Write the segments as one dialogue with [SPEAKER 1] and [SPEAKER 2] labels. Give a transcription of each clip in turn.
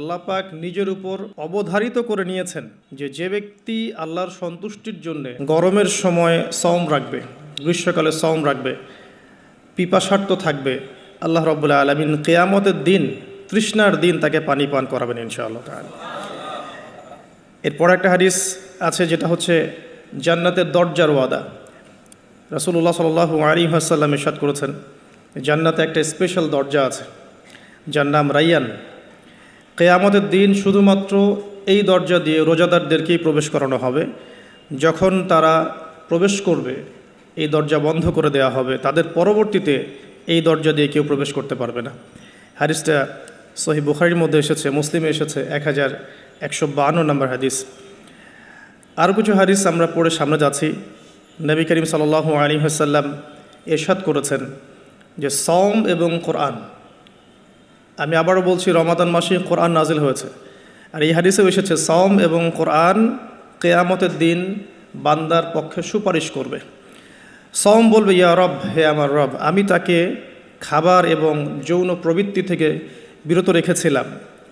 [SPEAKER 1] আল্লাহ পাক নিজের উপর অবধারিত করে নিয়েছেন যে ব্যক্তি আল্লাহর সন্তুষ্টির জন্য গরমের সময় সওম রাখবে, গ্রীষ্মকালে সওম রাখবে, পিপাসার্ত থাকবে, আল্লাহ রাব্বুল আলামিন কিয়ামতের দিন তৃষ্ণার দিন তাকে পানি পান করাবেন ইনশাআল্লাহ তাআলা। এরপর একটা হাদিস আছে যেটা হচ্ছে জান্নাতের দরজার ওয়াদা। রাসূলুল্লাহ সাল্লাল্লাহু আলাইহি ওয়াসাল্লাম ইরশাদ করেছেন, জান্নাতে একটা স্পেশাল দরজা আছে যার নাম রাইয়ান। কিয়ামতের দিন শুধুমাত্র এই দরজা দিয়ে রোজাদারদেরকেই প্রবেশ করানো হবে। যখন তারা প্রবেশ করবে এই দরজা বন্ধ করে দেওয়া হবে, তাদের পরবর্তীতে এই দরজা দিয়ে কেউ প্রবেশ করতে পারবে না। হাদিসটা সহিহ বুখারীর মধ্যে এসেছে, মুসলিমে এসেছে 1152 নম্বর হাদিস। আরও কিছু হাদিস আমরা পড়ে সামনে যাচ্ছি। নবী করিম সাল্লাল্লাহু আলাইহি ওয়াসাল্লাম ইরশাদ করেছেন যে সওম এবং কোরআন, আমি আবারও বলছি, রমাদান মাসে কোরআন নাজিল হয়েছে। আর এই হাদিসেও এসেছে সওম এবং কোরআন কিয়ামতের দিন বান্দার পক্ষে সুপারিশ করবে। সওম বলবে, ইয়া রব, হে আমার রব, আমি তাকে খাবার এবং যৌন প্রবৃত্তি থেকে বিরত রেখেছিলাম,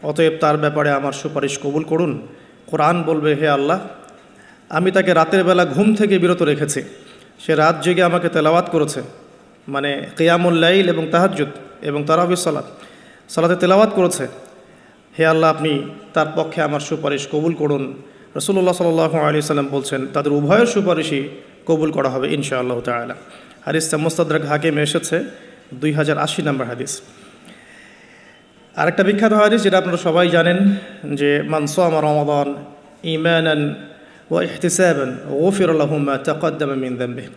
[SPEAKER 1] অতএব তার ব্যাপারে আমার সুপারিশ কবুল করুন। কোরআন বলবে, হে আল্লাহ, আমি তাকে রাতের বেলা ঘুম থেকে বিরত রেখেছি, সে রাত জেগে আমাকে তেলাওয়াত করেছে, মানে কিয়ামুল লাইল এবং তাহাজ্জুদ এবং তারাবির সালাতে তেলাওয়াত করেছে। হে আল্লাহ, আপনি তার পক্ষে আমার সুপারিশ কবুল করুন। রাসূলুল্লাহ সাল্লাল্লাহু আলাইহি সাল্লাম বলছেন, তাদের উভয়ের সুপারিশই কবুল করা হবে ইনশাআল্লাহ তাআলা। হাদিসটা মুস্তাদরাক হাকিমে এসেছে 2080 নম্বর হাদিস। আরেকটা বিখ্যাত হাদিস যেটা আপনারা সবাই জানেন, যে মান সামা রমাদান ঈমানান ওয়া ইহতিসাবান গুফিরা লাহু মা তাকদ্দামা মিন যামবিহি,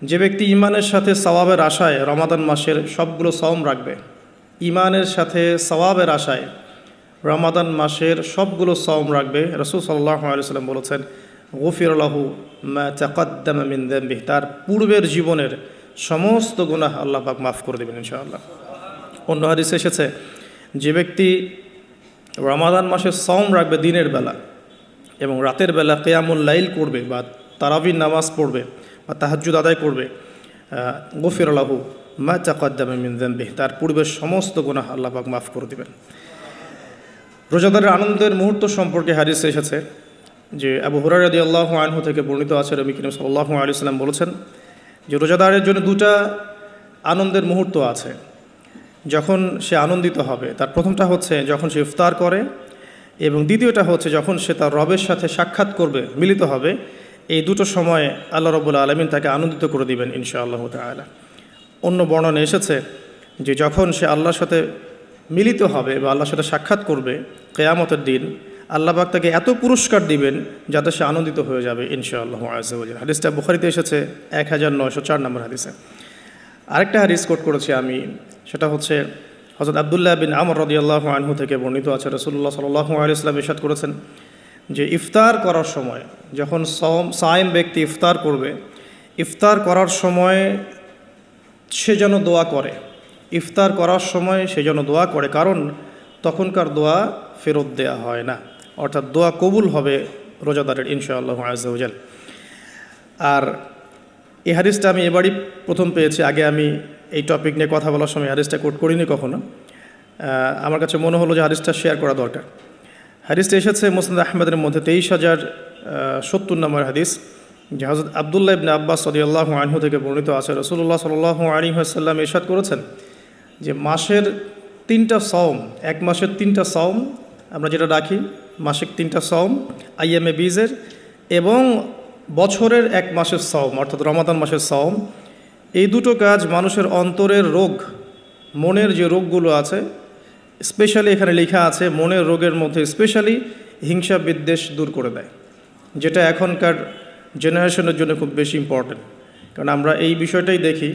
[SPEAKER 1] যে ব্যক্তি ঈমানের সাথে সওয়াবের আশায় রমাদান মাসের সবগুলো সওম রাখবে, ঈমানের সাথে সওয়াবের আশায় রমাদান মাসের সবগুলো সওম রাখবে, রাসূল সাল্লাল্লাহু আলাইহি ওয়াসাল্লাম বলেছেন, গুফিরা লাহু মা তাকদ্দামা মিন যামবিহি, তার পূর্বের জীবনের সমস্ত গুনাহ আল্লাহ পাক মাফ করে দেবেন ইনশাআল্লাহ। অন্য হাদিসে এসেছে, যে ব্যক্তি রমাদান মাসের সওম রাখবে দিনের বেলা এবং রাতের বেলা কিয়ামুল লাইল করবে বা তারাবির নামাজ পড়বে বা তাহাজ্জুদ আদায় করবে, গুফিরা লাহু মা তাকদ্দামা মিন যামবিহি, তার পূর্বের সমস্ত গুনাহ আল্লাহ পাক মাফ করে দেবেন। রোজাদারের আনন্দের মুহূর্ত সম্পর্কে হাদিসে এসেছে যে আবু হুরায়রা রাদিয়াল্লাহু আনহু থেকে বর্ণিত আছে, নবী করিম সাল্লাল্লাহু আলাইহি ওয়াসাল্লাম বলেছেন যে রোজাদারের জন্য দুটা আনন্দের মুহূর্ত আছে যখন সে আনন্দিত হবে। তার প্রথমটা হচ্ছে যখন সে ইফতার করে, এবং দ্বিতীয়টা হচ্ছে যখন সে তার রবের সাথে সাক্ষাৎ করবে, মিলিত হবে। এই দুটো সময় আল্লাহ রাব্বুল আলামিন তাকে আনন্দিত করে দিবেন ইনশাআল্লাহ তাআলা। অন্য বর্ণনা এসেছে যে যখন সে আল্লাহর সাথে মিলিত হবে বা আল্লাহর সাথে সাক্ষাৎ করবে কিয়ামতের দিন, আল্লাহ পাক তাকে এত পুরস্কার দিবেন যাতে সে আনন্দিত হয়ে যাবে ইনশাআল্লাহ আযজা ওয়া জাল্লা। হাদিসটা বুখারীতে এসেছে 1904 নম্বর হাদিসে। আরেকটা হাদিস কোট করেছি আমি, সেটা হচ্ছে হযরত আব্দুল্লাহ বিন আমর রাদিয়াল্লাহু আনহু থেকে বর্ণিত আছে, রাসূলুল্লাহ সাল্লাল্লাহু আলাইহি ওয়াসাল্লাম ইরশাদ করেছেন যে ইফতার করার সময় যখন সায়েম ব্যক্তি ইফতার করবে, ইফতার করার সময় সে যেন দোয়া করে, ইফতার করার সময় সে যেন দোয়া করে, কারণ তখনকার দোয়া ফেরত দেয়া হয় না, অর্থাৎ দোয়া কবুল হবে রোজাদারের ইনশাআল্লাহ আযজা ওয়া জাল্লা। আর এই হাদিসটা আমি এবারই প্রথম পেয়েছি, আগে আমি এই টপিক নিয়ে কথা বলার সময় হাদিসটা কোট করিনি কখনো। আমার কাছে মনে হলো যে হাদিসটা শেয়ার করা দরকার। হাদিসটা এসেছে মুসনাদ আহমদের মধ্যে 23,070 নম্বর হাদিস, যে হযরত আব্দুল্লাহ ইবনে আব্বাস রাদিয়াল্লাহু আনহু থেকে বর্ণিত আছে, রাসূলুল্লাহ সাল্লাল্লাহু আলাইহি ওয়াসাল্লাম ইরশাদ করেছেন যে মাসের 3টা সওম, এক মাসের 3টা সওম আমরা যেটা রাখি, মাসিক 3টা সওম আইয়ামে বীজের, এবং বছরের এক মাসের সওম অর্থাৎ রমাদান মাসের সওম, এই দুটো কাজ মানুষের অন্তরের রোগ, মনের যে রোগগুলো আছে, স্পেশালি এখানে লেখা আছে মনের রোগের মধ্যে স্পেশালি হিংসা বিদ্বেষ দূর করে দেয়, যেটা এখনকার জেনারেশনের জন্য খুব বেশি ইম্পর্টেন্ট। কারণ আমরা এই বিষয়টাই দেখি,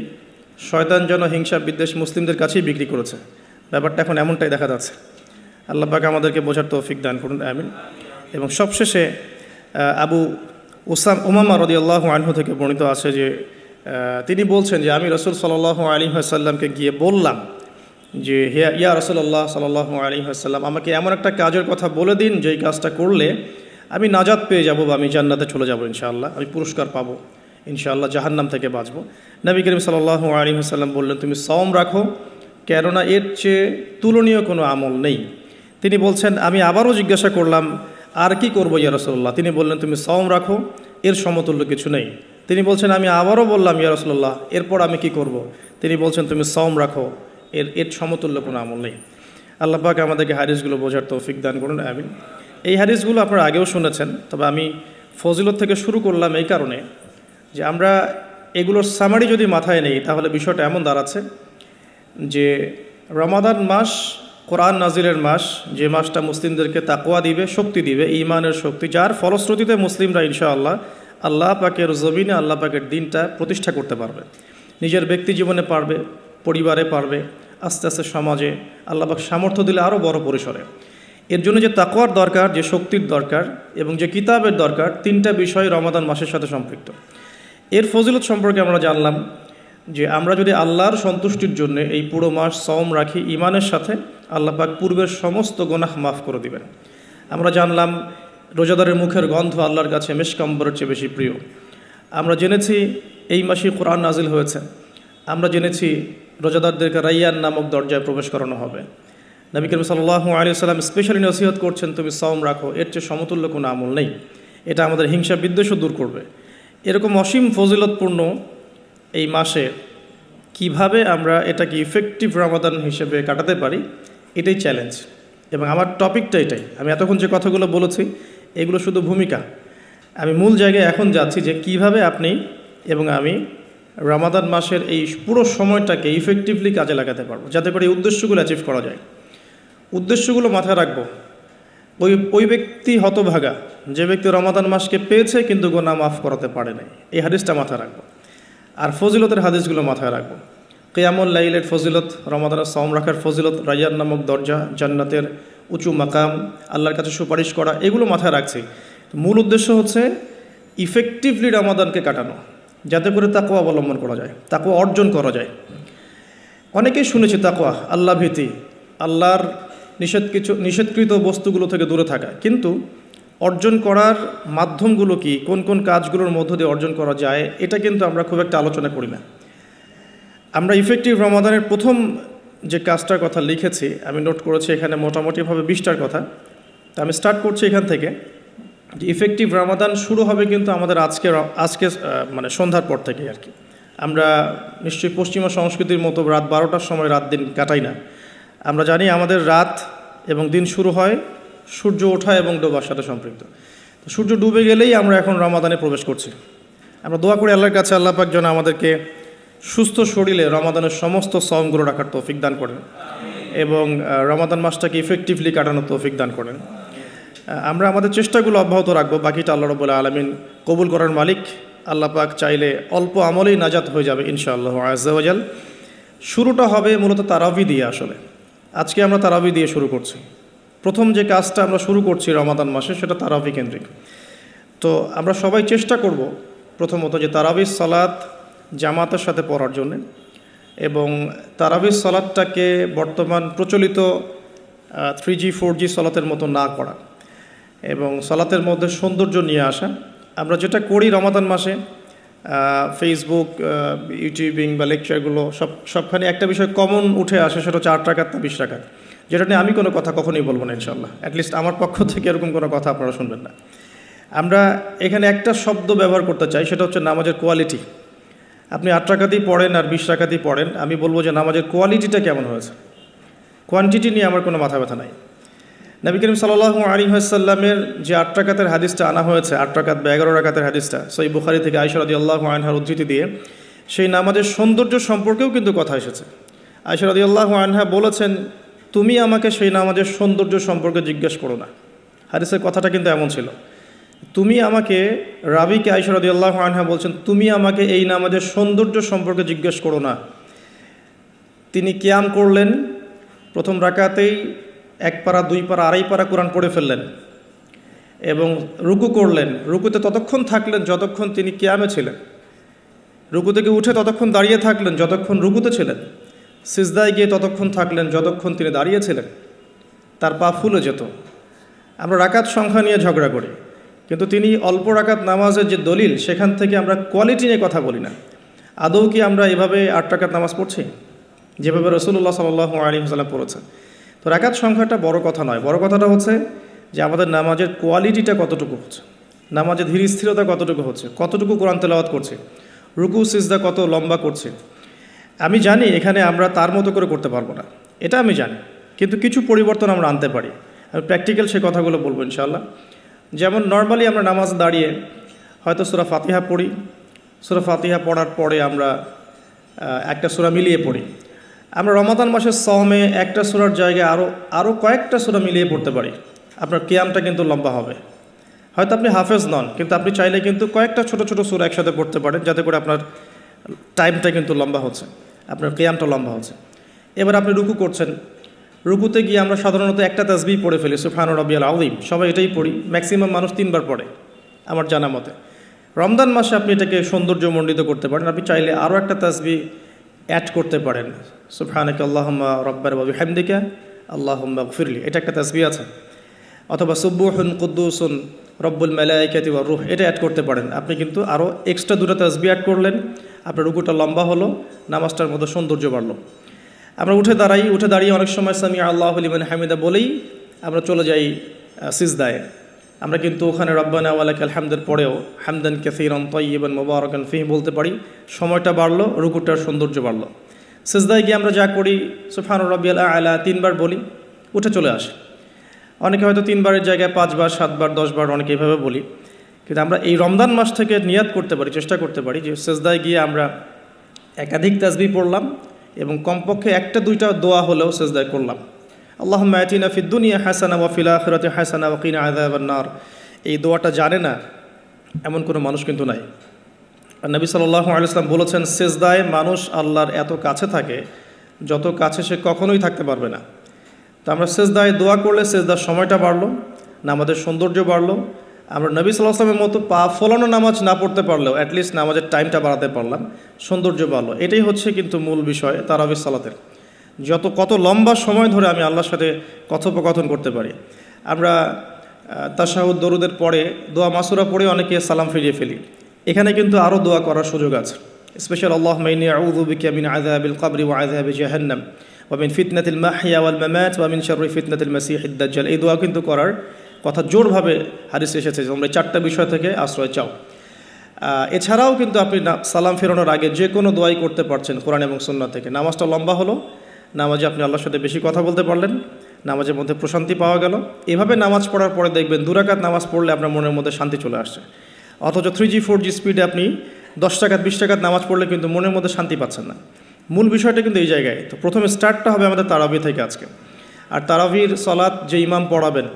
[SPEAKER 1] শয়তান যেন হিংসা বিদ্বেষ মুসলিমদের কাছেই বিক্রি করেছে, ব্যাপারটা এখন এমনটাই দেখা যাচ্ছে। আল্লাহ পাক আমাদেরকে বোঝার তৌফিক দান করুন, আমিন। এবং সবশেষে আবু উমামা রাদিয়াল্লাহু আনহু থেকে বর্ণিত আছে যে তিনি বলছেন যে আমি রাসূল সাল্লাল্লাহু আলাইহি ওয়াসাল্লামকে গিয়ে বললাম যে হে ইয়া রাসূলুল্লাহ সাল্লাল্লাহু আলাইহি ওয়াসাল্লাম, আমাকে এমন একটা কাজের কথা বলে দিন যেই কাজটা করলে আমি নাজাত পেয়ে যাব বা আমি জান্নাতে চলে যাব ইনশাআল্লাহ, আমি পুরস্কার পাবো ইনশাআল্লাহ, জাহান্নাম থেকে বাঁচব। নবী করিম সাল্লাল্লাহু আলাইহি ওয়াসাল্লাম বললেন, তুমি সওম রাখো, কেননা এর চেয়ে তুলনীয় কোনো আমল নেই। তিনি বলছেন, আমি আবারও জিজ্ঞাসা করলাম, আর কি করবো ইয়া রাসূলুল্লাহ? তিনি বললেন, তুমি সওম রাখো, এর সমতুল্য কিছু নেই। তিনি বলছেন, আমি আবারও বললাম ইয়া রাসূলুল্লাহ, এরপর আমি কি করব? তিনি বলছেন, তুমি সওম রাখো, এর সমতুল্য কোনো আমল নেই। আল্লাহ পাক আমাদেরকে হাদিসগুলো বোঝার তৌফিক দান করুন, আমিন। এই হাদিসগুলো আপনারা আগেও শুনেছেন, তবে আমি ফজিলত থেকে শুরু করলাম এই কারণে যে আমরা এগুলোর সামারি যদি মাথায় নেই, তাহলে বিষয়টা এমন দাঁড়াচ্ছে যে রমাদান মাস কোরআন নাজিলের মাস, যে মাসটা মুসলিমদেরকে তাকওয়া দিবে, শক্তি দিবে, ঈমানের শক্তি, যার ফলশ্রুতিতে মুসলিমরা ইনশাআল্লাহ আল্লাহ পাকের জমিনে আল্লাহ পাকের দিনটা প্রতিষ্ঠা করতে পারবে। নিজের ব্যক্তি জীবনে পারবে, পরিবারে পারবে, আস্তে আস্তে সমাজে আল্লাহ পাক সামর্থ্য দিলে আরও বড় পরিসরে। এর জন্য যে তাকওয়ার দরকার, যে শক্তির দরকার এবং যে কিতাবের দরকার, তিনটা বিষয় রমাদান মাসের সাথে সম্পৃক্ত। এর ফজিলত সম্পর্কে আমরা জানলাম যে আমরা যদি আল্লাহর সন্তুষ্টির জন্য এই পুরো মাস সওম রাখি ঈমানের সাথে, আল্লাহ পাক পূর্বের সমস্ত গুনাহ মাফ করে দিবেন। আমরা জানলাম রোজাদারের মুখের গন্ধ আল্লাহর কাছে মেশকাম্বরের চেয়ে বেশি প্রিয়। আমরা জেনেছি এই মাসে কোরআন নাজিল হয়েছে। আমরা জেনেছি রোজাদারদেরকে রাইয়ান নামক দরজায় প্রবেশ করানো হবে। নবী করিম সাল্লাল্লাহু আলাইহি ওয়াসাল্লাম স্পেশালি নসিহত করছেন, তুমি সওম রাখো, এর চেয়ে সমতুল্য কোনো আমল নেই। এটা আমাদের হিংসা বিদ্বেষও দূর করবে। এরকম অসীম ফজিলতপূর্ণ এই মাসে কিভাবে আমরা এটাকে ইফেক্টিভ রমাদান হিসেবে কাটাতে পারি, এটাই চ্যালেঞ্জ। এবং আমার টপিকটা এটাই। আমি এতক্ষণ যে কথাগুলো বলেছি এগুলো শুধু ভূমিকা। আমি মূল জায়গায় এখন যাচ্ছি যে কিভাবে আপনি এবং আমি রমাদান মাসের এই পুরো সময়টাকে ইফেক্টিভলি কাজে লাগাতে পারবো, যাতে করে এই উদ্দেশ্যগুলো অ্যাচিভ করা যায়। উদ্দেশ্যগুলো মাথায় রাখবো। ওই ব্যক্তি হতভাগা যে ব্যক্তি রমাদান মাসকে পেয়েছে কিন্তু গুনাহ মাফ করাতে পারে নাই, এই হাদিসটা মাথায় রাখবো। আর ফজিলতের হাদিসগুলো মাথায় রাখবো। কিয়ামুল লাইলের ফজিলত, রমাদানের সওম রাখার ফজিলত, রাইয়ান নামক দরজা, জান্নাতের উঁচু মাকাম, আল্লাহর কাছে সুপারিশ করা, এগুলো মাথায় রাখছি। মূল উদ্দেশ্য হচ্ছে ইফেক্টিভলি রমাদানকে কাটানো, যাতে করে তাকওয়া অবলম্বন করা যায়, তাকওয়া অর্জন করা যায়। অনেকেই শুনেছি তাকওয়া, আল্লাহ ভীতি, আল্লাহর নিষেধকৃত বস্তুগুলো থেকে দূরে থাকা, কিন্তু অর্জন করার মাধ্যমগুলো কি, কোন কোন কাজগুলোর মধ্য দিয়ে অর্জন করা যায়, এটা কিন্তু আমরা খুব একটা আলোচনা করি না। আমরা ইফেক্টিভ রমাদানের প্রথম যে কাজটার কথা লিখেছি, আমি নোট করেছি এখানে মোটামুটিভাবে 20টার কথা। তা আমি স্টার্ট করছি এখান থেকে যে ইফেক্টিভ রমাদান শুরু হবে কিন্তু আমাদের আজকে মানে সন্ধ্যার পর থেকে আর কি। আমরা নিশ্চয়ই পশ্চিমা সংস্কৃতির মতো রাত 12টার সময় রাত দিন কাটাই না। আমরা জানি আমাদের রাত এবং দিন শুরু হয় সূর্য ওঠা এবং ডোবার সাথে সম্পৃক্ত। তো সূর্য ডুবে গেলেই আমরা এখন রমাদানে প্রবেশ করছি। আমরা দোয়া করি আল্লাহর কাছে, আল্লাহ পাক যেন আমাদেরকে সুস্থ শরীরে রমাদানের সমস্ত সওমগুলো রাখার তৌফিক দান করেন এবং রমাদান মাসটাকে ইফেক্টিভলি কাটানোর তৌফিক দান করেন। আমরা আমাদের চেষ্টাগুলো অব্যাহত রাখবো, বাকিটা আল্লাহ রাব্বুল আলামিন কবুল করার মালিক। আল্লাহ পাক চাইলে অল্প আমলেই নাজাত হয়ে যাবে ইনশাআল্লাহ আযজা ওয়া জাল। শুরুটা হবে মূলত তারাবি দিয়ে। আসলে আজকে আমরা তারাবি দিয়ে শুরু করছি। প্রথম যে কাজটা আমরা শুরু করছি রমাদান মাসে, সেটা তারাবি কেন্দ্রিক। তো আমরা সবাই চেষ্টা করব প্রথমত যে তারাবির সালাত জামাতের সাথে পড়ার জন্যে, এবং তারাবির সালাতটাকে বর্তমান প্রচলিত 3G 4G সালাতের মতো না করা এবং সালাতের মধ্যে সৌন্দর্য নিয়ে আসা। আমরা যেটা করি রমাদান মাসে, ফেসবুক, ইউটিউবিং বা লেকচারগুলো সবখানে একটা বিষয় কমন উঠে আসে, সেটা হচ্ছে 8 রাকাত না 20 রাকাত, যেটা নিয়ে আমি কোনো কথা কখনোই বলবো না ইনশাল্লাহ। অ্যাটলিস্ট আমার পক্ষ থেকে এরকম কোনো কথা আপনারা শুনবেন না। আমরা এখানে একটা শব্দ ব্যবহার করতে চাই, সেটা হচ্ছে নামাজের কোয়ালিটি। আপনি 8 রাকাতই পড়েন আর 20 রাকাতই পড়েন, আমি বলবো যে নামাজের কোয়ালিটিটা কেমন হয়েছে। কোয়ান্টিটি নিয়ে আমার কোনো মাথা ব্যথা নাই। নবী করিম সাল্লাল্লাহু আলাইহি ওয়াসাল্লামের যে 8 রাকাতের হাদিসটা আনা হয়েছে, 8 রাকাত বা 11 রাকাতের হাদিসটা সহিহ বুখারী থেকে আয়েশা রাদিয়াল্লাহু আনহার উদ্ধৃতি দিয়ে, সেই নামাজের সৌন্দর্য সম্পর্কেও কিন্তু কথা এসেছে। আয়েশা রাদিয়াল্লাহু আনহা বলেছেন, তুমি আমাকে সেই নামাজের সৌন্দর্য সম্পর্কে জিজ্ঞেস করো না। হাদিসের কথাটা কিন্তু এমন ছিল, তুমি আমাকে, রাবিকে আয়েশা রাদিয়াল্লাহু আনহা বলছেন, তুমি আমাকে এই নামাজের সৌন্দর্য সম্পর্কে জিজ্ঞেস করো না। তিনি কিয়াম করলেন, প্রথম রাকাতেই 1 পারা 2 পারা 2.5 পারা কোরআন পড়ে ফেললেন এবং রুকু করলেন। রুকুতে ততক্ষণ থাকলেন যতক্ষণ তিনি কিয়ামে ছিলেন। রুকু থেকে উঠে ততক্ষণ দাঁড়িয়ে থাকলেন যতক্ষণ রুকুতে ছিলেন। সিজদায় গিয়ে ততক্ষণ থাকলেন যতক্ষণ তিনি দাঁড়িয়েছিলেন। তার পা ফুলে যেত। আমরা রাকাত সংখ্যা নিয়ে ঝগড়া করি, কিন্তু তিনি অল্প রাকাত নামাজের যে দলিল, সেখান থেকে আমরা কোয়ালিটি নিয়ে কথা বলি না। আদৌ কি আমরা এভাবে 8 রাকাত নামাজ পড়ছি যেভাবে রাসূলুল্লাহ সাল্লাল্লাহু আলাইহি ওয়াসাল্লাম পড়েছেন? তো রাকাত সংখ্যাটা বড় কথা নয়, বড় কথাটা হচ্ছে যে আমাদের নামাজের কোয়ালিটিটা কতটুকু হচ্ছে, নামাজের ধীর স্থিরতা কতটুকু হচ্ছে, কতটুকু কোরআন তেলাওয়াত করছে, রুকু সিজদা কত লম্বা করছে। আমি জানি এখানে আমরা তার মতো করে করতে পারবো না, এটা আমি জানি, কিন্তু কিছু পরিবর্তন আমরা আনতে পারি। আমি প্র্যাকটিক্যাল সে কথাগুলো বলবো ইনশাআল্লাহ। যেমন নর্মালি আমরা নামাজ দাঁড়িয়ে হয়তো সূরা ফাতিহা পড়ি, সূরা ফাতিহা পড়ার পরে আমরা একটা সূরা মিলিয়ে পড়ি। আমরা রমাদান মাসের সওমে একটা সূরার জায়গায় আরও কয়েকটা সূরা মিলিয়ে পড়তে পারি। আপনার কিয়ামটা কিন্তু লম্বা হবে। হয়তো আপনি হাফেজ নন, কিন্তু আপনি চাইলে কিন্তু কয়েকটা ছোট ছোট সূরা একসাথে পড়তে পারেন, যাতে করে আপনার টাইমটা কিন্তু লম্বা হচ্ছে, আপনার কিয়ামটা লম্বা হচ্ছে। এবার আপনি রুকু করছেন, রুকুতে গিয়ে আমরা সাধারণত একটা তাসবিহ পড়ে ফেলি, সুবহান রাব্বিয়াল আযীম, সবাই এটাই পড়ি, ম্যাক্সিমাম মানুষ 3 বার পড়ে আমার জানা মতে। রমজান মাসে আপনি এটাকে সৌন্দর্যমণ্ডিত করতে পারেন, আপনি চাইলে আরও একটা তাসবিহ অ্যাড করতে পারেন, সুবহানাকা আল্লাহুম্মা রাব্বানা ওয়া বিহামদিকা আল্লাহুম্মা গফিরলি, এটা একটা তাসবিহ আছে। অথবা সুবহুন কুদ্দুসুন রব্বুল মালাইকাতি ওয়ার রূহ, এটা অ্যাড করতে পারেন। আপনি কিন্তু আরও এক্সট্রা 2টা তাসবিহ অ্যাড করলেন, আপনার রুকুটা লম্বা হলো, নামাজটার মধ্যে সৌন্দর্য বাড়লো। আমরা উঠে দাঁড়িয়ে অনেক সময় সামি আল্লাহু লিমান হামিদা বলেই আমরা চলে যাই সিজদায়। আমরা কিন্তু ওখানে রব্বানা ওয়া লাকাল হামদের পরেও হামদান কাসীরান তাইয়িবান মুবারাকান ফীহি বলতে পারি, সময়টা বাড়লো, রুকুটার সৌন্দর্য বাড়লো। সিজদায় গিয়ে আমরা যা করি সুবহান রাব্বিয়াল আ'লা 3 বার বলি, উঠে চলে আসি। অনেকে হয়তো 3 বারের জায়গায় 5 বার, 7 বার, 10 বার অনেকে এভাবে বলি। কিন্তু আমরা এই রমজান মাস থেকে নিয়াত করতে পারি, চেষ্টা করতে পারি যে সিজদায় গিয়ে আমরা একাধিক তাসবিহ পড়লাম এবং কমপক্ষে 1-2টা দোয়া হলেও সিজদায় করলাম। আল্লাহুম্মা আতিনা ফিদ দুনিয়া হাসানা ওয়া ফিল আখিরাতি হাসানা ওয়া কিনা আযাবান নার। এই দোয়াটা জানে না এমন কোনো মানুষ কিন্তু নাই। আর নবী সাল্লাল্লাহু আলাইহি ওয়াসাল্লাম বলেছেন, সিজদায় মানুষ আল্লাহর এত কাছে থাকে যত কাছে সে কখনোই থাকতে পারবে না। তো আমরা সিজদায় দোয়া করলে সিজদার সময়টা বাড়লো, নামাজের সৌন্দর্য বাড়লো। আমরা নবী সাল্লাল্লাহু আলাইহি ওয়াসাল্লামের মতো পা ফলানো নামাজ না পড়তে পারলেও অ্যাটলিস্ট নামাজের টাইমটা বাড়াতে পারলাম, সৌন্দর্য বাড়লো। এটাই হচ্ছে কিন্তু মূল বিষয় তারাবির সালাতের। কত লম্বা সময় ধরে আমি আল্লাহর সাথে কথোপকথন করতে পারি। আমরা তাশাহুদ দরুদের পরে দোয়া মাসুরা পড়ে অনেকে সালাম ফিরিয়ে ফেলি। এখানে কিন্তু আরও দোয়া করার সুযোগ আছে। স্পেশাল আল্লাহুম্মা ইন্নী আউযু বিকা মিন আযাবিল কবরি ওয়া আযাবি জাহান্নাম ওয়া মিন ফিতনাতিল মাহইয়া ওয়াল মামাত ওয়া মিন শাররি ফিতনাতিল মাসীহিদ দাজ্জাল। এই দোয়া কিন্তু করার কথা জোরভাবে হাদিসে এসেছে যে তোমরা 4টা বিষয় থেকে আশ্রয় চাও। এছাড়াও কিন্তু আপনি সালাম ফেরানোর আগে যে কোনো দোয়াই করতে পারছেন কোরআন এবং সুন্নাহ থেকে। নামাজটা লম্বা হলো, নামাজে আপনি আল্লাহর সাথে বেশি কথা বলতে পারলেন, নামাজের মধ্যে প্রশান্তি পাওয়া গেল। এভাবে নামাজ পড়ার পরে দেখবেন 2 রাকাত নামাজ পড়লে আপনার মনের মধ্যে শান্তি চলে আসছে। অথচ 3G 4G স্পিডে আপনি 10 রাকাত 20 রাকাত নামাজ পড়লে কিন্তু মনের মধ্যে শান্তি পাচ্ছেন না। মূল বিষয়টা কিন্তু এই জায়গায়। তো প্রথমে স্টার্টটা হবে আমাদের তারাবি থেকে আজকে। আর তারাবির সালাত যে ইমাম পড়াবেন,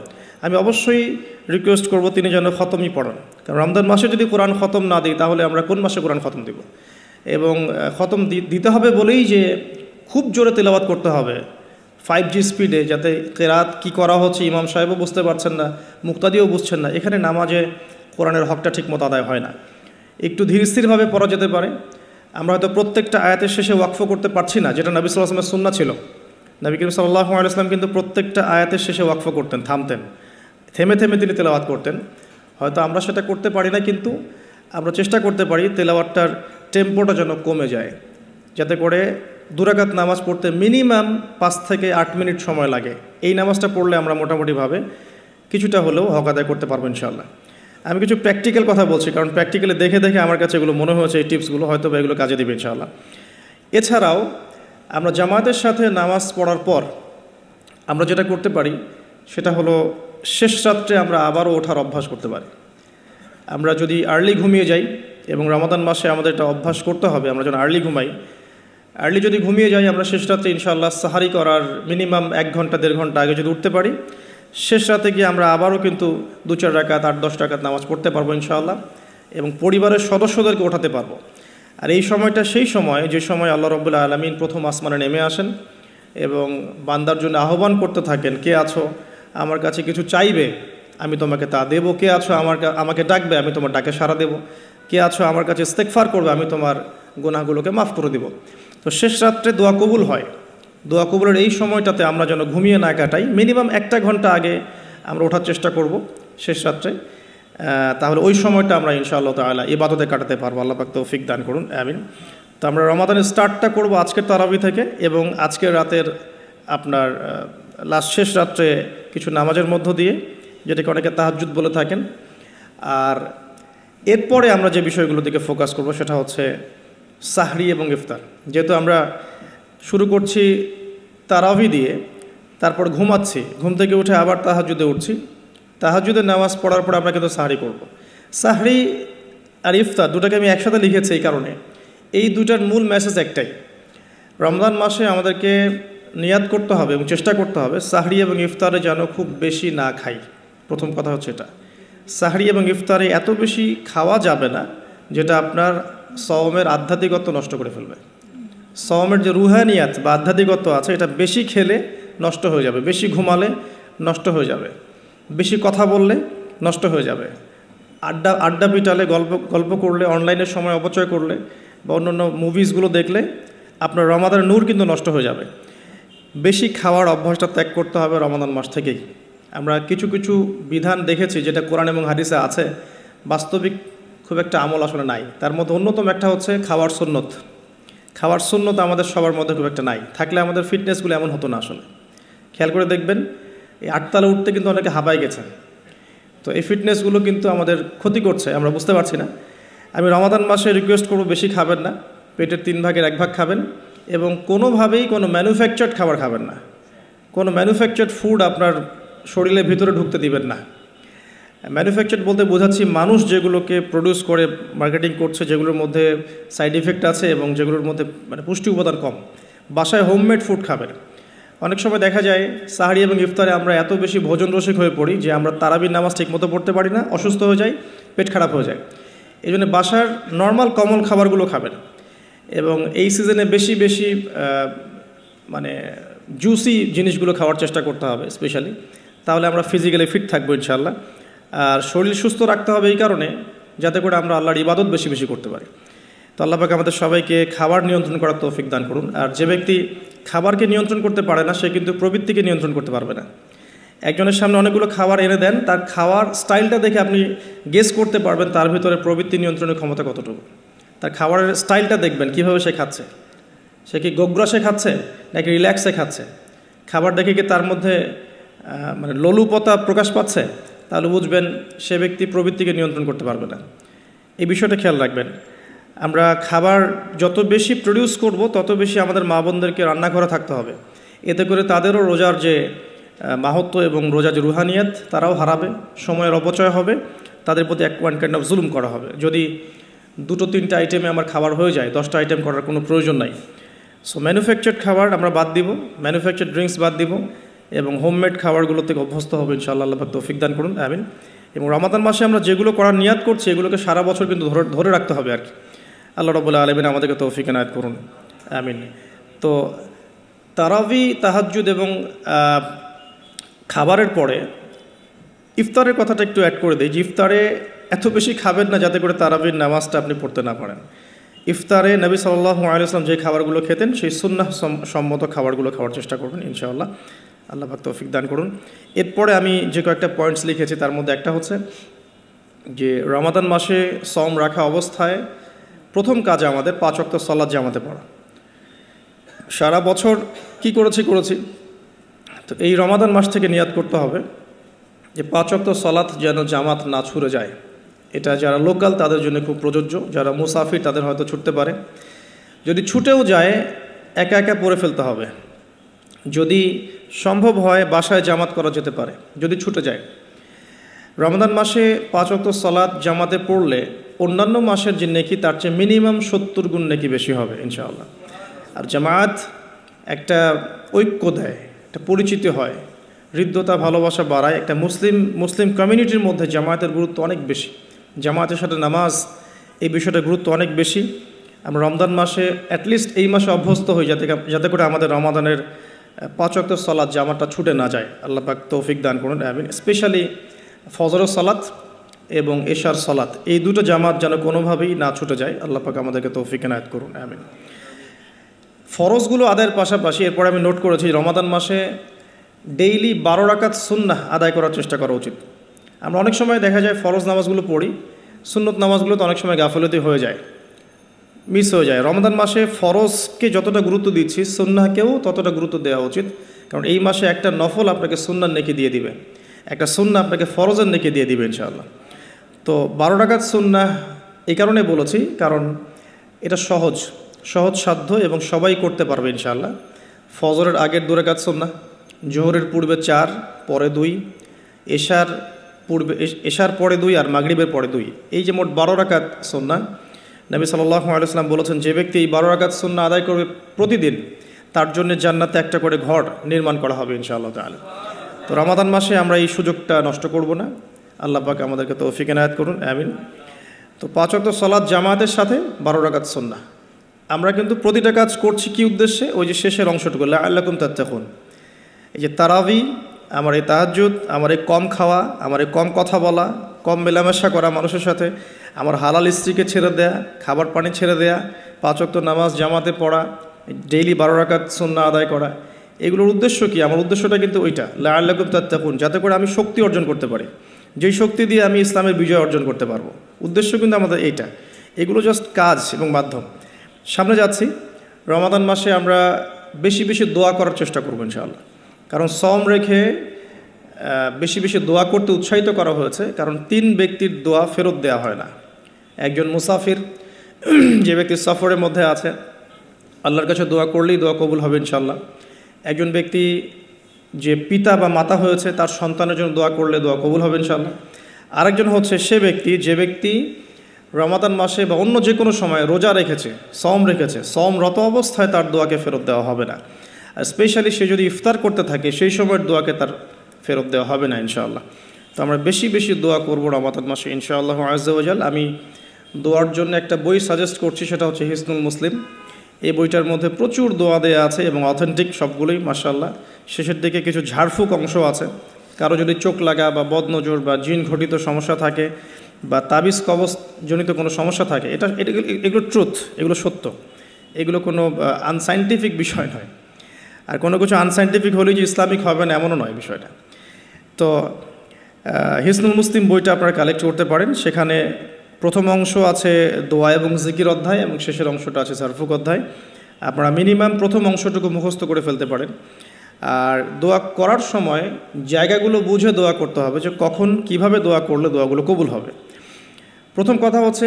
[SPEAKER 1] আমি অবশ্যই রিকোয়েস্ট করব তিনি যেন খতমই পড়ান। কারণ রমজান মাসে যদি কোরআন খতম না দিই তাহলে আমরা কোন মাসে কোরআন খতম দিব? এবং খতম দিতে হবে বলেই যে খুব জোরে তেলাওয়াত করতে হবে 5G স্পিডে, যাতে কেরাত কি করা হচ্ছে ইমাম সাহেবও বুঝতে পারছেন না, মুক্তাদিও বুঝছেন না। এখানে নামাজে কোরআনের হকটা ঠিকমতো আদায় হয় না। একটু ধীর স্থিরভাবে পড়া যেতে পারে। আমরা হয়তো প্রত্যেকটা আয়াতের শেষে ওয়াকফ করতে পারছি না, যেটা নবী সাল্লাল্লাহু আলাইহি ওয়াসাল্লামের সুন্নাহ ছিল। নবী করিম সাল্লাল্লাহু আলাইহি ওয়াসাল্লাম কিন্তু প্রত্যেকটা আয়াতের শেষে ওয়াকফ করতেন, থামতেন, থেমে থেমে তিনি তেলাওয়াত করতেন। হয়তো আমরা সেটা করতে পারি না, কিন্তু আমরা চেষ্টা করতে পারি তেলাওয়াতটার টেম্পোটা যেন কমে যায়, যাতে করে 2 রাকাত নামাজ পড়তে মিনিমাম 5 থেকে 8 মিনিট সময় লাগে। এই নামাজটা পড়লে আমরা মোটামুটিভাবে কিছুটা হলেও হক আদায় করতে পারবো ইনশাআল্লাহ। আমি কিছু প্র্যাকটিক্যাল কথা বলছি, কারণ প্র্যাকটিক্যালি দেখে দেখে আমার কাছে এগুলো মনে হয়েছে, এই টিপসগুলো হয়তো বা এগুলো কাজে দেবে ইনশাআল্লাহ। এছাড়াও আমরা জামাতের সাথে নামাজ পড়ার পর আমরা যেটা করতে পারি সেটা হলো শেষ রাত্রে আমরা আবারও ওঠার অভ্যাস করতে পারি। আমরা যদি আর্লি ঘুমিয়ে যাই, এবং রমাদান মাসে আমাদের এটা অভ্যাস করতে হবে, আমরা যেন আর্লি ঘুমাই। আর্লি যদি ঘুমিয়ে যাই আমরা শেষ রাত্রে ইনশাআল্লাহ সাহারি করার মিনিমাম 1 ঘন্টা 1.5 ঘন্টা আগে যদি উঠতে পারি, শেষ রাতে গিয়ে আমরা আবারও কিন্তু 2-4 রাকাত 8-10 রাকাত নামাজ পড়তে পারবো ইনশাআল্লাহ, এবং পরিবারের সদস্যদেরকে ওঠাতে পারবো। আর এই সময়টা সেই সময় যে সময় আল্লাহ রাব্বুল আলামিন প্রথম আসমানে নেমে আসেন এবং বান্দার জন্য আহ্বান করতে থাকেন, কে আছো আমার কাছে কিছু চাইবে আমি তোমাকে তা দেবো, কে আছো আমাকে ডাকবে আমি তোমার ডাকে সাড়া দেব, কে আছো আমার কাছে ইস্তেগফার করবে আমি তোমার গুনাহগুলোকে মাফ করে দেব। তো শেষ রাত্রে দোয়া কবুল হয়। দোয়া কবুলের এই সময়টাতে আমরা যেন ঘুমিয়ে না কাটাই, মিনিমাম 1 ঘন্টা আগে আমরা ওঠার চেষ্টা করব শেষ রাত্রে। তাহলে ওই সময়টা আমরা ইনশাআল্লাহ তাআলা ইবাদতে কাটাতে পারবো। আল্লাহ পাক তৌফিক দান করুন, আমিন। তো আমরা রমাদানের স্টার্টটা করব আজকের তারাবি থেকে, এবং আজকের রাতের আপনার লাস্ট শেষ রাত্রে কিছু নামাজের মধ্য দিয়ে, যেটাকে অনেকে তাহাজ্জুদ বলে থাকেন। আর এরপরে আমরা যে বিষয়গুলো দিকে ফোকাস করব সেটা হচ্ছে সাহরি এবং ইফতার। যেহেতু আমরা শুরু করছি তারাবি দিয়ে, তারপর ঘুমাচ্ছি, ঘুম থেকে উঠে আবার তাহাজ্জুদে উঠছি, তাহাজ্জুদের নামাজ পড়ার পর আমরা কিন্তু সাহরি করব। সাহরি আর ইফতার দুটাকে আমি একসাথে লিখেছি এই কারণে, এই দুটার মূল মেসেজ একটাই, রমজান মাসে আমাদেরকে নিয়াত করতে হবে এবং চেষ্টা করতে হবে সাহরি এবং ইফতারে যেন খুব বেশি না খাই। প্রথম কথা হচ্ছে এটা, সাহরি এবং ইফতারে এত বেশি খাওয়া যাবে না যেটা আপনার সওমের আধ্যাত্মিকত্ব নষ্ট করে ফেলবে। সওমের যে রুহানিয়াত বা আধ্যাত্মিকত্ব আছে এটা বেশি খেলে নষ্ট হয়ে যাবে, বেশি ঘুমালে নষ্ট হয়ে যাবে, বেশি কথা বললে নষ্ট হয়ে যাবে, আড্ডা পিটালে, গল্প করলে, অনলাইনের সময় অপচয় করলে বা অন্যান্য মুভিজগুলো দেখলে আপনার রমাদানের নূর কিন্তু নষ্ট হয়ে যাবে। বেশি খাওয়ার অভ্যাসটা ত্যাগ করতে হবে রমাদান মাস থেকেই। আমরা কিছু কিছু বিধান দেখেছি যেটা কোরআন এবং হাদিসে আছে, বাস্তবিক খুব একটা আমল আসলে নাই। তার মধ্যে অন্যতম একটা হচ্ছে খাওয়ার সুন্নত। খাওয়ার সুন্নত আমাদের সবার মধ্যে খুব একটা নাই, থাকলে আমাদের ফিটনেসগুলো এমন হতো না আসলে। খেয়াল করে দেখবেন এই আটতলা উঠতে কিন্তু অনেকে হাঁপায় গেছেন। তো এই ফিটনেসগুলো কিন্তু আমাদের ক্ষতি করছে, আমরা বুঝতে পারছি না। আমি রমাদান মাসে রিকোয়েস্ট করব বেশি খাবেন না, পেটের 3 ভাগের 1 ভাগ খাবেন এবং কোনোভাবেই কোনো ম্যানুফ্যাকচার্ড খাবার খাবেন না। কোনো ম্যানুফ্যাকচার্ড ফুড আপনার শরীরের ভিতরে ঢুকতে দিবেন না। ম্যানুফ্যাকচার্ড বলতে বোঝাচ্ছি মানুষ যেগুলোকে প্রডিউস করে মার্কেটিং করছে, যেগুলোর মধ্যে সাইড ইফেক্ট আছে এবং যেগুলোর মধ্যে মানে পুষ্টি উপাদান কম। বাসায় হোমমেড ফুড খাবেন। অনেক সময় দেখা যায় সাহরি এবং ইফতারে আমরা এত বেশি ভোজন রসিক হয়ে পড়ি যে আমরা তারাবির নামাজ ঠিকমতো পড়তে পারি না, অসুস্থ হয়ে যাই, পেট খারাপ হয়ে যায়। এই জন্য বাসার নর্মাল কমন খাবারগুলো খাবেন এবং এই সিজনে বেশি বেশি মানে জুসি জিনিসগুলো খাওয়ার চেষ্টা করতে হবে স্পেশালি, তাহলে আমরা ফিজিক্যালি ফিট থাকবো ইনশাআল্লাহ। আর শরীর সুস্থ রাখতে হবে এই কারণে যাতে করে আমরা আল্লাহর ইবাদত বেশি বেশি করতে পারি। তো আল্লাহ পাক আমাদের সবাইকে খাবার নিয়ন্ত্রণ করার তৌফিক দান করুন। আর যে ব্যক্তি খাবারকে নিয়ন্ত্রণ করতে পারে না সে কিন্তু প্রবৃত্তিকে নিয়ন্ত্রণ করতে পারবে না। একজনের সামনে অনেকগুলো খাবার এনে দেন, তার খাওয়ার স্টাইলটা দেখে আপনি গেস করতে পারবেন তার ভিতরে প্রবৃত্তি নিয়ন্ত্রণের ক্ষমতা কতটুকু। তার খাবারের স্টাইলটা দেখবেন কীভাবে সে খাচ্ছে, সে কি গোগ্রাসে খাচ্ছে নাকি রিল্যাক্সে খাচ্ছে, খাবার দেখে কি তার মধ্যে মানে লোলুপতা প্রকাশ পাচ্ছে, তাহলে বুঝবেন সে ব্যক্তি প্রবৃত্তিকে নিয়ন্ত্রণ করতে পারবে না। এই বিষয়টা খেয়াল রাখবেন। আমরা খাবার যত বেশি প্রডিউস করব তত বেশি আমাদের মা বোনদেরকে রান্নাঘরে থাকতে হবে, এতে করে তাদেরও রোজার যে মাহাত্ম্য এবং রোজার যে রুহানিয়াত তারাও হারাবে, সময়ের অপচয় হবে, তাদের প্রতি ওয়ান কাইন্ড অফ জুলুম করা হবে। যদি 2-3টা আইটেমে আমার খাবার হয়ে যায়, 10টা আইটেম করার কোনো প্রয়োজন নাই। সো ম্যানুফ্যাকচার্ড খাবার আমরা বাদ দিব, ম্যানুফ্যাকচার্ড ড্রিঙ্কস বাদ দিব এবং হোমমেড খাবারগুলো থেকে অভ্যস্ত হবে ইনশাআল্লাহ। আল্লাহ পাক তৌফিক দান করুন, আমিন। এবং রমাদান মাসে আমরা যেগুলো করার নিয়াত করছি এগুলোকে সারা বছর কিন্তু ধরে রাখতে হবে আর কি। আল্লাহ রাব্বুল আলামিন আমাদেরকে তৌফিক এনায়েত করুন, আমিন। তো তারাবি, তাহাজ্জুদ এবং খাবারের পরে ইফতারের কথাটা একটু অ্যাড করে দিই যে ইফতারে এত বেশি খাবেন না যাতে করে তারাবির নামাজটা আপনি পড়তে না পারেন। ইফতারে নবী সাল্লাল্লাহু আলাইহি ওয়াসাল্লাম যে খাবারগুলো খেতেন সেই সুন্নাহ সম্মত খাবারগুলো খাওয়ার চেষ্টা করবেন ইনশাআল্লাহ। আল্লাহ পাক তৌফিক দান করুন। এরপরে আমি যে কয়েকটা পয়েন্টস লিখেছি তার মধ্যে একটা হচ্ছে যে রমাদান মাসে সম রাখা অবস্থায় প্রথম কাজ আমাদের 5 ওয়াক্ত সালাত জামাতে পড়া। সারা বছর কি করেছি তো এই রমাদান মাস থেকে নিয়াত করতে হবে যে 5 ওয়াক্ত সালাত যেন জামাত না ছুটে যায়। এটা যারা লোকাল তাদের জন্য খুব প্রযোজ্য, যারা মুসাফির তাদের হয়তো ছুটতে পারে। যদি ছুটেও যায় একা একা পড়ে ফেলতে হবে, যদি সম্ভব হয় বাসায় জামাত করা যেতে পারে যদি ছুটে যায়। রমাদান মাসে 5 ওয়াক্ত সালাত জামাতে পড়লে অন্যান্য মাসের যে নেকি তার চেয়ে মিনিমাম 70 গুণ নেকি বেশি হবে ইনশাআল্লাহ। আর জামাত একটা ঐক্য দেয়, একটা পরিচিতি হয়, হৃদ্যতা ভালোবাসা বাড়ায়। একটা মুসলিম কমিউনিটির মধ্যে জামায়াতের গুরুত্ব অনেক বেশি, জামায়াতের সাথে নামাজ এই বিষয়টার গুরুত্ব অনেক বেশি। আমরা রমজান মাসে অ্যাটলিস্ট এই মাসে অভ্যস্ত হই যাতে করে আমাদের রমাদানের 5 ওয়াক্ত সালাত জামাতটা ছুটে না যায়। আল্লাহ পাক তৌফিক দান করুন, আমিন। স্পেশালি ফজরের সালাত এবং এশার সালাত এই দুটো জামাত যেন কোনোভাবেই না ছুটে যায়। আল্লাহ পাক আমাদেরকে তৌফিক এনায়েত করুন, আমিন। ফরজগুলো আদায়ের পাশাপাশি এরপরে আমি নোট করেছি রমাদান মাসে ডেইলি 12 রাকাত সুন্নাহ আদায় করার চেষ্টা করা উচিত। আমরা অনেক সময় দেখা যায় ফরজ নামাজগুলো পড়ি, সুন্নত নামাজগুলো তো অনেক সময় গাফিলতি হয়ে যায়, মিস হয়ে যায়। রমাদান মাসে ফরজকে যতটা গুরুত্ব দিচ্ছি সুন্নাহকেও ততটা গুরুত্ব দেওয়া উচিত, কারণ এই মাসে একটা নফল আপনাকে সুন্নার নেকি দিয়ে দিবে, একটা সুন্নাহ আপনাকে ফরজের নেকি দিয়ে দিবে ইনশাআল্লাহ। তো 12 রাকাত সুন্নাহ এই কারণে বলেছি, কারণ এটা সহজ সাধ্য এবং সবাই করতে পারবে ইনশাআল্লাহ। ফজরের আগের 2 রাকাত সুন্নাহ, জোহরের পূর্বে 4, পরে 2, এশার পরে 2 আর মাগরিবের পরে 2, এই যে মোট 12 রাকাত সুন্নাহ। নবী সাল্লাল্লাহু আলাইহি ওয়াসাল্লাম বলেছেন, যে ব্যক্তি এই 12 রাকাত সুন্নাহ আদায় করবে প্রতিদিন, তার জন্য জান্নাতে একটা করে ঘর নির্মাণ করা হবে ইনশাআল্লাহ তাআলা। তো রমাদান মাসে আমরা এই সুযোগটা নষ্ট করব না। আল্লাহ পাক আমাদেরকে তৌফিক এনায়েত করুন, আমিন। তো 5 ওয়াক্ত সালাত জামাতের সাথে 12 রাকাত সুন্নাহ। আমরা কিন্তু প্রতিটা কাজ করছি কি উদ্দেশ্যে? ওই যে শেষের অংশটুকু, লাআল্লাকুম তাত্তাকুন। এই যে তারাবি, আমার এই তাহাজ্জুদ, আমার এই কম খাওয়া, আমার এই কম কথা বলা, কম মেলামেশা করা মানুষের সাথে, আমার হালাল স্ত্রীকে ছেড়ে দেয়া, খাবার পানি ছেড়ে দেয়া, 5 ওয়াক্ত নামাজ জামাতে পড়া, ডেইলি 12 রাকাত সুন্নাহ আদায় করা, এগুলোর উদ্দেশ্য কি? আমার উদ্দেশ্যটা কিন্তু ওইটা, লাআল্লাকুম তাত্তাকুন, যাতে করে আমি শক্তি অর্জন করতে পারি, যেই শক্তি দিয়ে আমি ইসলামের বিজয় অর্জন করতে পারবো। উদ্দেশ্য কিন্তু আমাদের এইটা। এগুলো জাস্ট কাজ এবং মাধ্যম। সামনে যাচ্ছি, রমাদান মাসে আমরা বেশি বেশি দোয়া করার চেষ্টা করবো ইনশাআল্লাহ। কারণ সওম রেখে বেশি বেশি দোয়া করতে উৎসাহিত করা হয়েছে, কারণ 3 ব্যক্তির দোয়া ফেরত দেওয়া হয় না। একজন মুসাফির, যে ব্যক্তি সফরের মধ্যে আছে, আল্লাহর কাছে দোয়া করলেই দোয়া কবুল হবে ইনশাআল্লাহ। একজন ব্যক্তি যে পিতা বা মাতা হয়েছে, তার সন্তানের জন্য দোয়া করলে দোয়া কবুল হবে ইনশাআল্লাহ। আরেকজন হচ্ছে সে ব্যক্তি, যে ব্যক্তি রমাদান মাসে বা অন্য যে কোনো সময় রোজা রেখেছে, সওম রেখেছে, সওমরত অবস্থায় তার দোয়াকে ফেরত দেওয়া হবে না। আর স্পেশালি সে যদি ইফতার করতে থাকে, সেই সময়ের দোয়াকে তার ফেরত দেওয়া হবে না ইনশাআল্লাহ। তো আমরা বেশি বেশি দোয়া করব রমাদান মাসে ইনশাআল্লাহ আযজা ওয়া জাল। আমি দোয়ার জন্য একটা বই সাজেস্ট করছি, সেটা হচ্ছে হিসনুল মুসলিম। এই বইটার মধ্যে প্রচুর দোয়া দেয়া আছে এবং অথেন্টিক সবগুলোই মাশাআল্লাহ। শেষের দিকে কিছু ঝাড়ফুঁক অংশ আছে। কারো যদি চোখ লাগা বা বদনজর বা জিন ঘটিত সমস্যা থাকে বা তাবিজ কবজ জনিত কোনো সমস্যা থাকে, এগুলো ট্রুথ, এগুলো সত্য, এগুলো কোনো আনসাইন্টিফিক বিষয় নয়। আর কোনো কিছু আনসাইন্টিফিক হলেই যে ইসলামিক হবে না, এমনও নয় বিষয়টা। তো হিসনুল মুসলিম বইটা আপনারা কালেক্ট করতে পারেন। সেখানে প্রথম অংশ আছে দোয়া এবং জিকির অধ্যায়, এবং শেষের অংশটা আছে ঝাড়ফুঁক অধ্যায়। আপনারা মিনিমাম প্রথম অংশটুকু মুখস্থ করে ফেলতে পারেন। আর দোয়া করার সময় জায়গাগুলো বুঝে দোয়া করতে হবে, যে কখন কিভাবে দোয়া করলে দোয়াগুলো কবুল হবে। প্রথম কথা হচ্ছে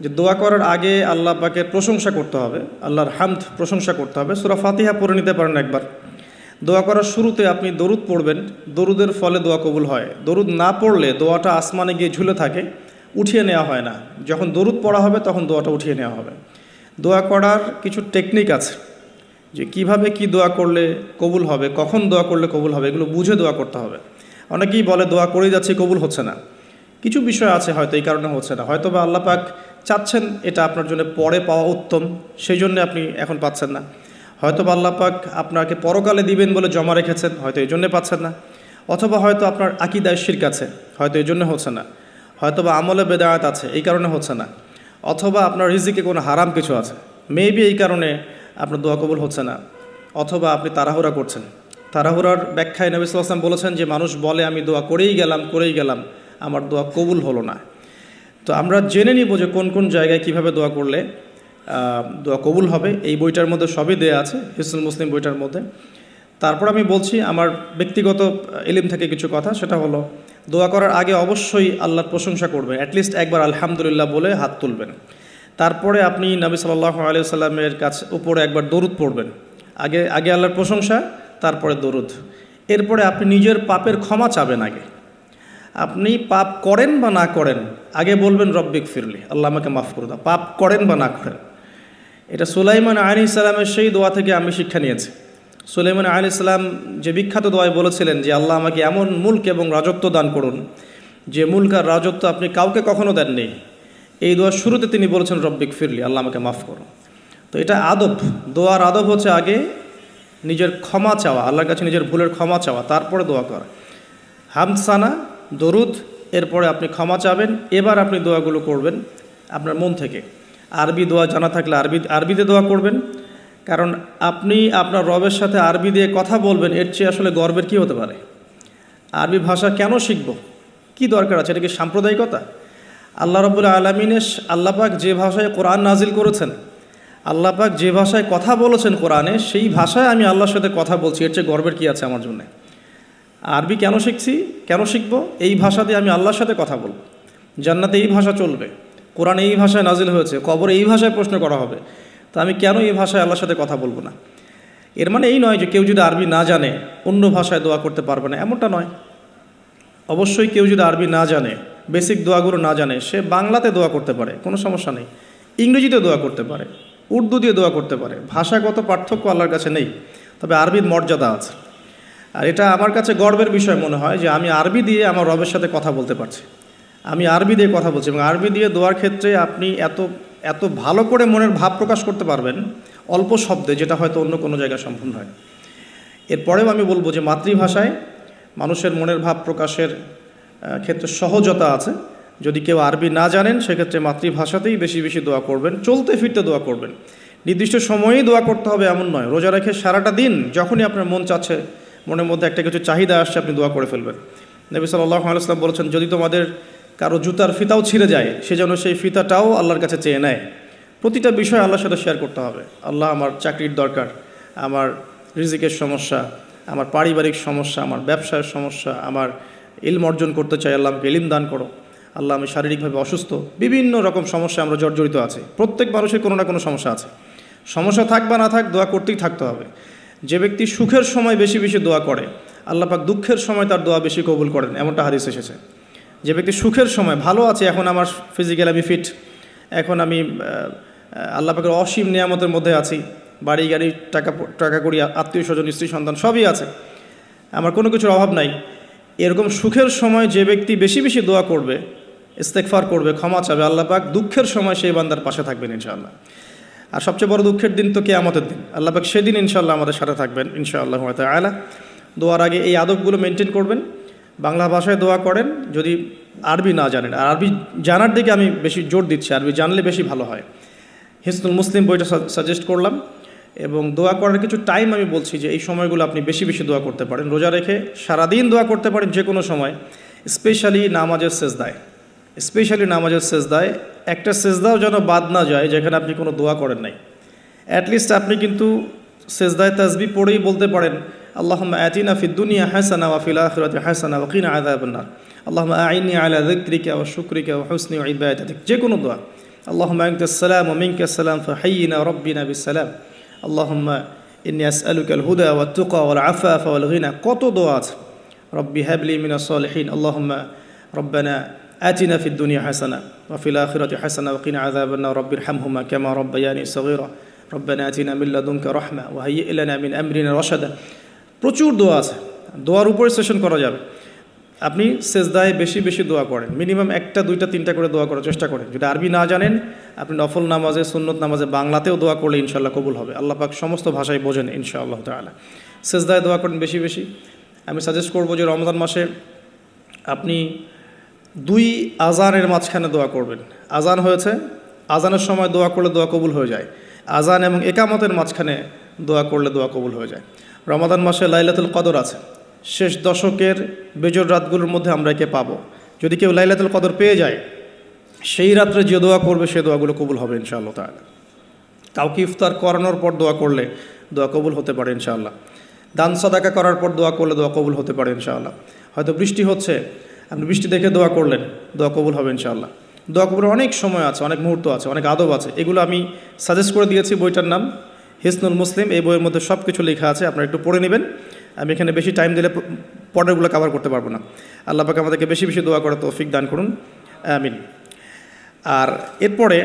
[SPEAKER 1] যে দোয়া করার আগে আল্লাহ পাকের প্রশংসা করতে হবে, আল্লাহর হামদ প্রশংসা করতে হবে। সূরা ফাতিহা পড়ে নিতে পারেন একবার। দোয়া করার শুরুতে আপনি দরুদ পড়বেন, দরুদের ফলে দোয়া কবুল হয়। দরুদ না পড়লে দোয়াটা আসমানে গিয়ে ঝুলে থাকে, উঠিয়ে নেওয়া হয় না। যখন দরুদ পড়া হবে তখন দোয়াটা উঠিয়ে নেওয়া হবে। দোয়া করার কিছু টেকনিক আছে, যে কিভাবে কি দোয়া করলে কবুল হবে, কখন দোয়া করলে কবুল হবে, এগুলো বুঝে দোয়া করতে হবে। অনেকেই বলে দোয়া করেই যাচ্ছে, কবুল হচ্ছে না। কিছু বিষয় আছে হয়তো এই কারণে হচ্ছে না, হয়তো বা আল্লাহ পাক চাচ্ছেন এটা আপনার জন্য পরে পাওয়া উত্তম, সেই জন্য আপনি এখন পাচ্ছেন না। হয়তো বা আল্লাহ পাক আপনাকে পরকালে দিবেন বলে জমা রেখেছেন, হয়তো এই জন্যে পাচ্ছেন না। অথবা হয়তো আপনার আকীদায় শিরক আছে, হয়তো এই জন্য হচ্ছে না। হয়তো বা আমলে বেদায়াত আছে, এই কারণে হচ্ছে না। অথবা আপনার রিজিকে কোনো হারাম কিছু আছে, মেবি এই কারণে আপনার দোয়া কবুল হচ্ছে না। অথবা আপনি তাড়াহুড়া করছেন। তাড়াহুড়ার ব্যাখ্যায় নবী সাল্লাল্লাহু আলাইহি ওয়াসাল্লাম বলেছেন যে মানুষ বলে আমি দোয়া করেই গেলাম, আমার দোয়া কবুল হলো না। তো আমরা জেনে নিব যে কোন কোন জায়গায় কিভাবে দোয়া করলে দোয়া কবুল হবে। এই বইটার মধ্যে সবই দেয়া আছে, হিসনুল মুসলিম বইটার মধ্যে। তারপর আমি বলছি আমার ব্যক্তিগত ইলম থেকে কিছু কথা, সেটা হলো দোয়া করার আগে অবশ্যই আল্লাহর প্রশংসা করবেন, অ্যাটলিস্ট একবার আলহামদুলিল্লাহ বলে হাত তুলবেন। তারপরে আপনি নবী সাল্লাল্লাহু আলাইহি ওয়াসাল্লামের কাছে উপরে একবার দরুদ পড়বেন। আগে আল্লাহর প্রশংসা, তারপরে দরুদ। এরপরে আপনি নিজের পাপের ক্ষমা চাবেন। আগে আপনি পাপ করেন বা না করেন, আগে বলবেন রব্বিক ফিরলি, আল্লাহ আমাকে মাফ করে দাও, পাপ করেন বা না করেন। এটা সুলাইমান আলাইহিস সালামের সেই দোয়া থেকে আমি শিক্ষা নিয়েছি। সুলাইমান আলাইহিস সালাম যে বিখ্যাত দোয়ায় বলেছিলেন যে আল্লাহ আমাকে এমন মুলক এবং রাজত্ব দান করুন, যে মুলক আর রাজত্ব আপনি কাউকে কখনো দেননি। এই দোয়ার শুরুতে তিনি বলেছেন রব্বিক ফিরলি, আল্লাহ আমাকে মাফ করুন। তো এটা আদব, দোয়ার আদব হচ্ছে আগে নিজের ক্ষমা চাওয়া, আল্লাহর কাছে নিজের ভুলের ক্ষমা চাওয়া, তারপরে দোয়া করা। হামসানা, দরুদ, এরপরে আপনি ক্ষমা চাবেন। এবার আপনি দোয়াগুলো করবেন আপনার মন থেকে। আরবি দোয়া জানা থাকলে আরবিতে দোয়া করবেন, কারণ আপনি আপনার রবের সাথে আরবি দিয়ে কথা বলবেন, এর চেয়ে আসলে গর্বের কী হতে পারে? আরবি ভাষা কেন শিখব, কি দরকার আছে? এটা কি সাম্প্রদায়িকতা? আল্লাহ রাব্বুল আলামিনের আল্লাহ পাক যে ভাষায় কোরআন নাজিল করেছেন, আল্লাহ পাক যে ভাষায় কথা বলেছেন কোরআনে, সেই ভাষায় আমি আল্লাহর সাথে কথা বলছি, এর চেয়ে গর্বের কী আছে আমার জন্য? আরবি কেন শিখছি, কেন শিখবো? এই ভাষা দিয়ে আমি আল্লাহর সাথে কথা বলবো। জান্নাতে এই ভাষা চলবে, কোরআনে এই ভাষায় নাজিল হয়েছে, কবরে এই ভাষায় প্রশ্ন করা হবে, তো আমি কেন এই ভাষায় আল্লাহর সাথে কথা বলবো না? এর মানে এই নয় যে কেউ যদি আরবি না জানে অন্য ভাষায় দোয়া করতে পারবে না, এমনটা নয়। অবশ্যই কেউ যদি আরবি না জানে, বেসিক দোয়াগুলো না জানে, সে বাংলাতে দোয়া করতে পারে, কোনো সমস্যা নেই। ইংরেজিতে দোয়া করতে পারে, উর্দু দিয়ে দোয়া করতে পারে, ভাষাগত পার্থক্য আল্লাহর কাছে নেই, তবে আরবির মর্যাদা আছে। আর এটা আমার কাছে গর্বের বিষয় মনে হয় যে আমি আরবি দিয়ে আমার রবের সাথে কথা বলতে পারছি, আমি আরবি দিয়ে কথা বলছি। এবং আরবি দিয়ে দোয়ার ক্ষেত্রে আপনি এত ভালো করে মনের ভাব প্রকাশ করতে পারবেন অল্প শব্দে, যেটা হয়তো অন্য কোনো জায়গায় সম্ভব হয়। এরপরেও আমি বলবো যে মাতৃভাষায় মানুষের মনের ভাব প্রকাশের ক্ষেত্রে সহজতা আছে। যদি কেউ আরবি না জানেন, সেক্ষেত্রে মাতৃভাষাতেই বেশি বেশি দোয়া করবেন, চলতে ফিরতে দোয়া করবেন। নির্দিষ্ট সময়েই দোয়া করতে হবে এমন নয়, রোজা রেখে সারাটা দিন যখনই আপনার মন চাচ্ছে, মনের মধ্যে একটা কিছু চাহিদা আসছে, আপনি দোয়া করে ফেলবেন। নবী সাল্লাল্লাহু আলাইহি ওয়াসাল্লাম বলেছেন, যদি তোমাদের কারো জুতার ফিতাও ছিঁড়ে যায়, সে যেন সেই ফিতাটাও আল্লাহর কাছে চেয়ে নেয়। প্রতিটা বিষয় আল্লাহর সাথে শেয়ার করতে হবে। আল্লাহ, আমার চাকরির দরকার, আমার রিজিকের সমস্যা, আমার পারিবারিক সমস্যা, আমার ব্যবসার সমস্যা, আমার ইলম অর্জন করতে চাই, আল্লাহ আমাকে ইলম দান করো। আল্লাহ, আমি শারীরিকভাবে অসুস্থ, বিভিন্ন রকম সমস্যা আমরা জর্জরিত আছি। প্রত্যেক মানুষের কোনো না কোনো সমস্যা আছে। সমস্যা থাক বা না থাক, দোয়া করতেই থাকতে হবে। যে ব্যক্তি সুখের সময় বেশি বেশি দোয়া করে, আল্লাহ পাক দুঃখের সময় তার দোয়া বেশি কবুল করেন, এমনটা হাদিস এসেছে। যে ব্যক্তি সুখের সময় ভালো আছে, এখন আমার ফিজিক্যাল আমি ফিট, এখন আমি আল্লাহ পাকের অসীম নিয়ামতের মধ্যে আছি, বাড়ি গাড়ি টাকা করি, আত্মীয় স্বজন, স্ত্রী সন্তান সবই আছে, আমার কোনো কিছুর অভাব নাই, এরকম সুখের সময় যে ব্যক্তি বেশি বেশি দোয়া করবে, ইস্তেগফার করবে, ক্ষমা চাবে, আল্লাহ পাক দুঃখের সময় সেই বান্দার পাশে থাকবেন ইনশাআল্লাহ। আর সবচেয়ে বড় দুঃখের দিন তো কিয়ামতের দিন, আল্লাহ পাক সেদিন ইনশাআল্লাহ আমাদের সাথে থাকবেন ইনশাআল্লাহ তাআলা। দোয়ার আগে এই আদবগুলো মেনটেন করবেন। বাংলা ভাষায় দোয়া করেন যদি আরবি না জানেন, আর আরবি জানার দিকে আমি বেশি জোর দিচ্ছি, আরবি জানলে বেশি ভালো হয়। হিসনুল মুসলিম বইটা সাজেস্ট করলাম, এবং দোয়া করার কিছু টাইম আমি বলছি যে এই সময়গুলো আপনি বেশি বেশি দোয়া করতে পারেন। রোজা রেখে সারাদিন দোয়া করতে পারেন যে কোনো সময়, স্পেশালি নামাজের সেজদায় একটা সেজদাও যেন বাদ না যায় যেখানে আপনি কোনো দোয়া করেন নাই। অ্যাটলিস্ট আপনি কিন্তু সেজদায় তাসবিহ পড়েই বলতে পারেন, আল্লাহুম্মা আতিনা ফিদ দুনিয়া হাসানা ওয়া ফিল আখিরাতি হাসানা ওয়া কিনা আযাবান নার, আল্লাহুম্মা আইন্নি আলা যিকরিকা ওয়া শুকরিকা ওয়া হুসনি ইবাদাতিক। যে কোনো দোয়া, আল্লাহুম্মা আনতাস সালাম ওয়া মিনকাস সালাম ফাহাইয়িনা রাব্বিনা বিস সালাম, আল্লাহুম্মা ইন্নী আসআলুকাল হুদা ওয়াত তুকা ওয়াল আফাফা ওয়াল গিনা। কত দোয়া আছে, রব্বি হাবলি মিনাস সালিহিন, আল্লাহুম্মা রব্বানা আতিনা ফিদ দুনিয়া হাসানা ওয়া ফিল আখিরাতি হাসানা ওয়া কিনা আযাবান নার, রব্বিরহামহুমা কামা রাব্বায়ানি সগীরা, রব্বানা আতিনা মিন লাদুনকা রাহমা ওয়া হাইয়্যি লানা মিন আমরিনা রাশাদা। প্রচুর দোয়া আছে, দোয়ার উপরে সেশন করা যাবে। আপনি সেজদায় বেশি বেশি দোয়া করেন, মিনিমাম 1টা 2টা 3টা করে দোয়া করার চেষ্টা করেন। যদি আরবি না জানেন, আপনি নফল নামাজে, সুন্নত নামাজে বাংলাতেও দোয়া করলে ইনশাআল্লাহ কবুল হবে। আল্লাহ পাক সমস্ত ভাষায় বোঝেন ইনশাআল্লাহ তাআলা। সেজদায় দোয়া করেন বেশি বেশি। আমি সাজেস্ট করব যে রমজান মাসে আপনি 2 আজানের মাঝখানে দোয়া করবেন। আজান হয়েছে, আজানের সময় দোয়া করলে দোয়া কবুল হয়ে যায়। আজান এবং একামতের মাঝখানে দোয়া করলে দোয়া কবুল হয়ে যায়। রমাদান মাসে লাইলাতুল কদর আছে, শেষ দশকের বেজোর রাতগুলোর মধ্যে আমরা একে পাবো। যদি কেউ লাইলাতুল কদর পেয়ে যায়, সেই রাত্রে যে দোয়া করবে সে দোয়াগুলো কবুল হবে ইনশাআল্লাহ তাআলা। কাউকে ইফতার করানোর পর দোয়া করলে দোয়া কবুল হতে পারে ইনশাআল্লাহ। দান সাদাকা করার পর দোয়া করলে দোয়া কবুল হতে পারে ইনশাআল্লাহ। হয়তো বৃষ্টি হচ্ছে, আপনি বৃষ্টি দেখে দোয়া করলেন, দোয়া কবুল হবে ইনশাআল্লাহ। দোয়া কবুলের অনেক সময় আছে, অনেক মুহূর্ত আছে, অনেক আদব আছে, এগুলো আমি সাজেস্ট করে দিয়েছি। বইটার নাম হিসনুল মুসলিম, এই বইয়ের মধ্যে সব কিছু লেখা আছে, আপনারা একটু পড়ে নেবেন। আমি এখানে বেশি টাইম দিলে পর্দাগুলো কভার করতে পারবো না। আল্লাহ পাক আমাদেরকে বেশি বেশি দোয়া করার তৌফিক দান করুন, আমিন। আর এরপরে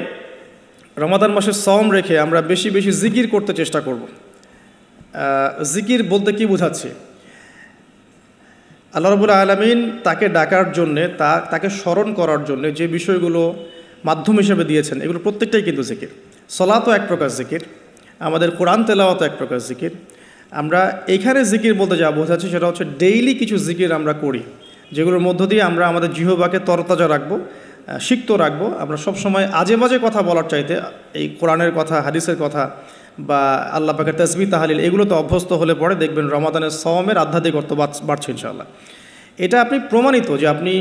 [SPEAKER 1] রমাদান মাসের সওম রেখে আমরা বেশি বেশি জিকির করতে চেষ্টা করব। জিকির বলতে কি বোঝাচ্ছি? আল্লাহ রাব্বুল আলামিন তাকে ডাকার জন্যে, তাকে স্মরণ করার জন্যে যে বিষয়গুলো মাধ্যম হিসেবে দিয়েছেন, এগুলো প্রত্যেকটাই কিন্তু জিকির। সলাতও এক প্রকার জিকির, আমাদের কোরআন তেলাওয়াতও এক প্রকার জিকির। আমরা এইখানে জিকির বলতে যা বোঝাচ্ছি সেটা হচ্ছে ডেইলি কিছু জিকির আমরা করি, যেগুলোর মধ্য দিয়ে আমরা আমাদের জিহ্বাকে তরতাজা রাখবো, সিক্ত রাখবো। আমরা সবসময় আজে বাজে কথা বলার চাইতে এই কোরআনের কথা, হাদিসের কথা বা আল্লাহ পাকের তাসবিহ তাহলিল, এগুলোতে অভ্যস্ত হলে পরে দেখবেন রমাদানের সওমের আধ্যাত্মিকত্ব বাড়ছে ইনশাআল্লাহ। এটা আপনি প্রমাণিত যে আপনি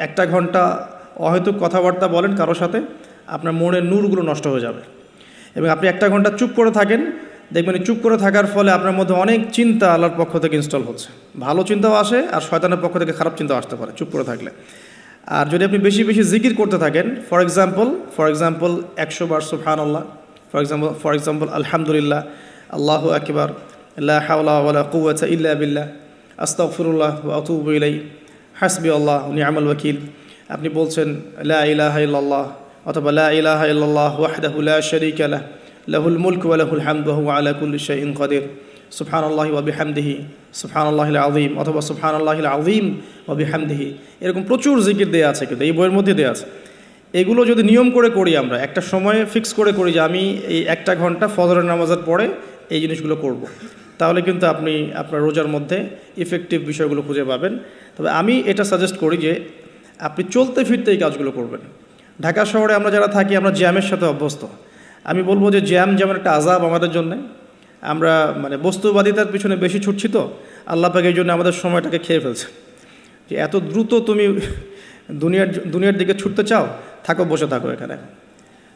[SPEAKER 1] 1 ঘন্টা অহেতুক কথাবার্তা বলেন কারোর সাথে, আপনার মনের নূরগুলো নষ্ট হয়ে যাবে। এবং আপনি 1 ঘন্টা চুপ করে থাকেন, দেখবেন চুপ করে থাকার ফলে আপনার মধ্যে অনেক চিন্তা আল্লাহর পক্ষ থেকে ইনস্টল হচ্ছে, ভালো চিন্তাও আসে আর শয়তানের পক্ষ থেকে খারাপ চিন্তাও আসতে পারে চুপ করে থাকলে। আর যদি আপনি বেশি বেশি জিকির করতে থাকেন, ফর এক্সাম্পল 100 বার সুবহানাল্লাহ, ফর এক্সাম্পল আলহামদুলিল্লাহ, আল্লাহু আকবার, লা হাওলা ওয়ালা কুওয়াতা ইল্লা বিল্লাহ, আস্তাগফিরুল্লাহ ওয়া আতুবু ইলাইহি, হাসবি আল্লাহ ওয়া নি'মাল ওয়াকিল। আপনি বলছেন লা ইলাহা ইল্লাল্লাহ অথবা লা ইলাহা ইল্লাল্লাহ ওয়াহদাহু লা শারীকা লাহু লাহুল মুলকু ওয়া লাহুল হামদু ওয়া হুয়া আলা কুল্লি শাইইন কাদির, সুবহানাল্লাহি ওয়া বিহামদিহি সুবহানাল্লাহিল আযীম অথবা সুবহানাল্লাহিল আযীম ওয়া বিহামদিহি। এরকম প্রচুর জিকির দেয়া আছে, কিন্তু এই বইয়ের মধ্যে দেয়া আছে। এগুলো যদি নিয়ম করে করি, আমরা একটা সময় ফিক্স করে করি যে আমি এই 1 ঘন্টা ফজরের নামাজের পরে এই জিনিসগুলো করব, তাহলে কিন্তু আপনি আপনার রোজার মধ্যে ইফেক্টিভ বিষয়গুলো খুঁজে পাবেন। তবে আমি এটা সাজেস্ট করি যে আপনি চলতে ফিরতে এই কাজগুলো করবেন। ঢাকা শহরে আমরা যারা থাকি, আমরা জ্যামের সাথে অভ্যস্ত। আমি বলবো যে জ্যাম যেমন একটা আযাব আমাদের জন্যে, আমরা মানে বস্তুবাদিতার পিছনে বেশি ছুটছি, তো আল্লাহ পাক এই জন্য আমাদের সময়টাকে খেয়ে ফেলছে। যে এত দ্রুত তুমি দুনিয়ার দিকে ছুটতে চাও, বসে থাকো এখানে।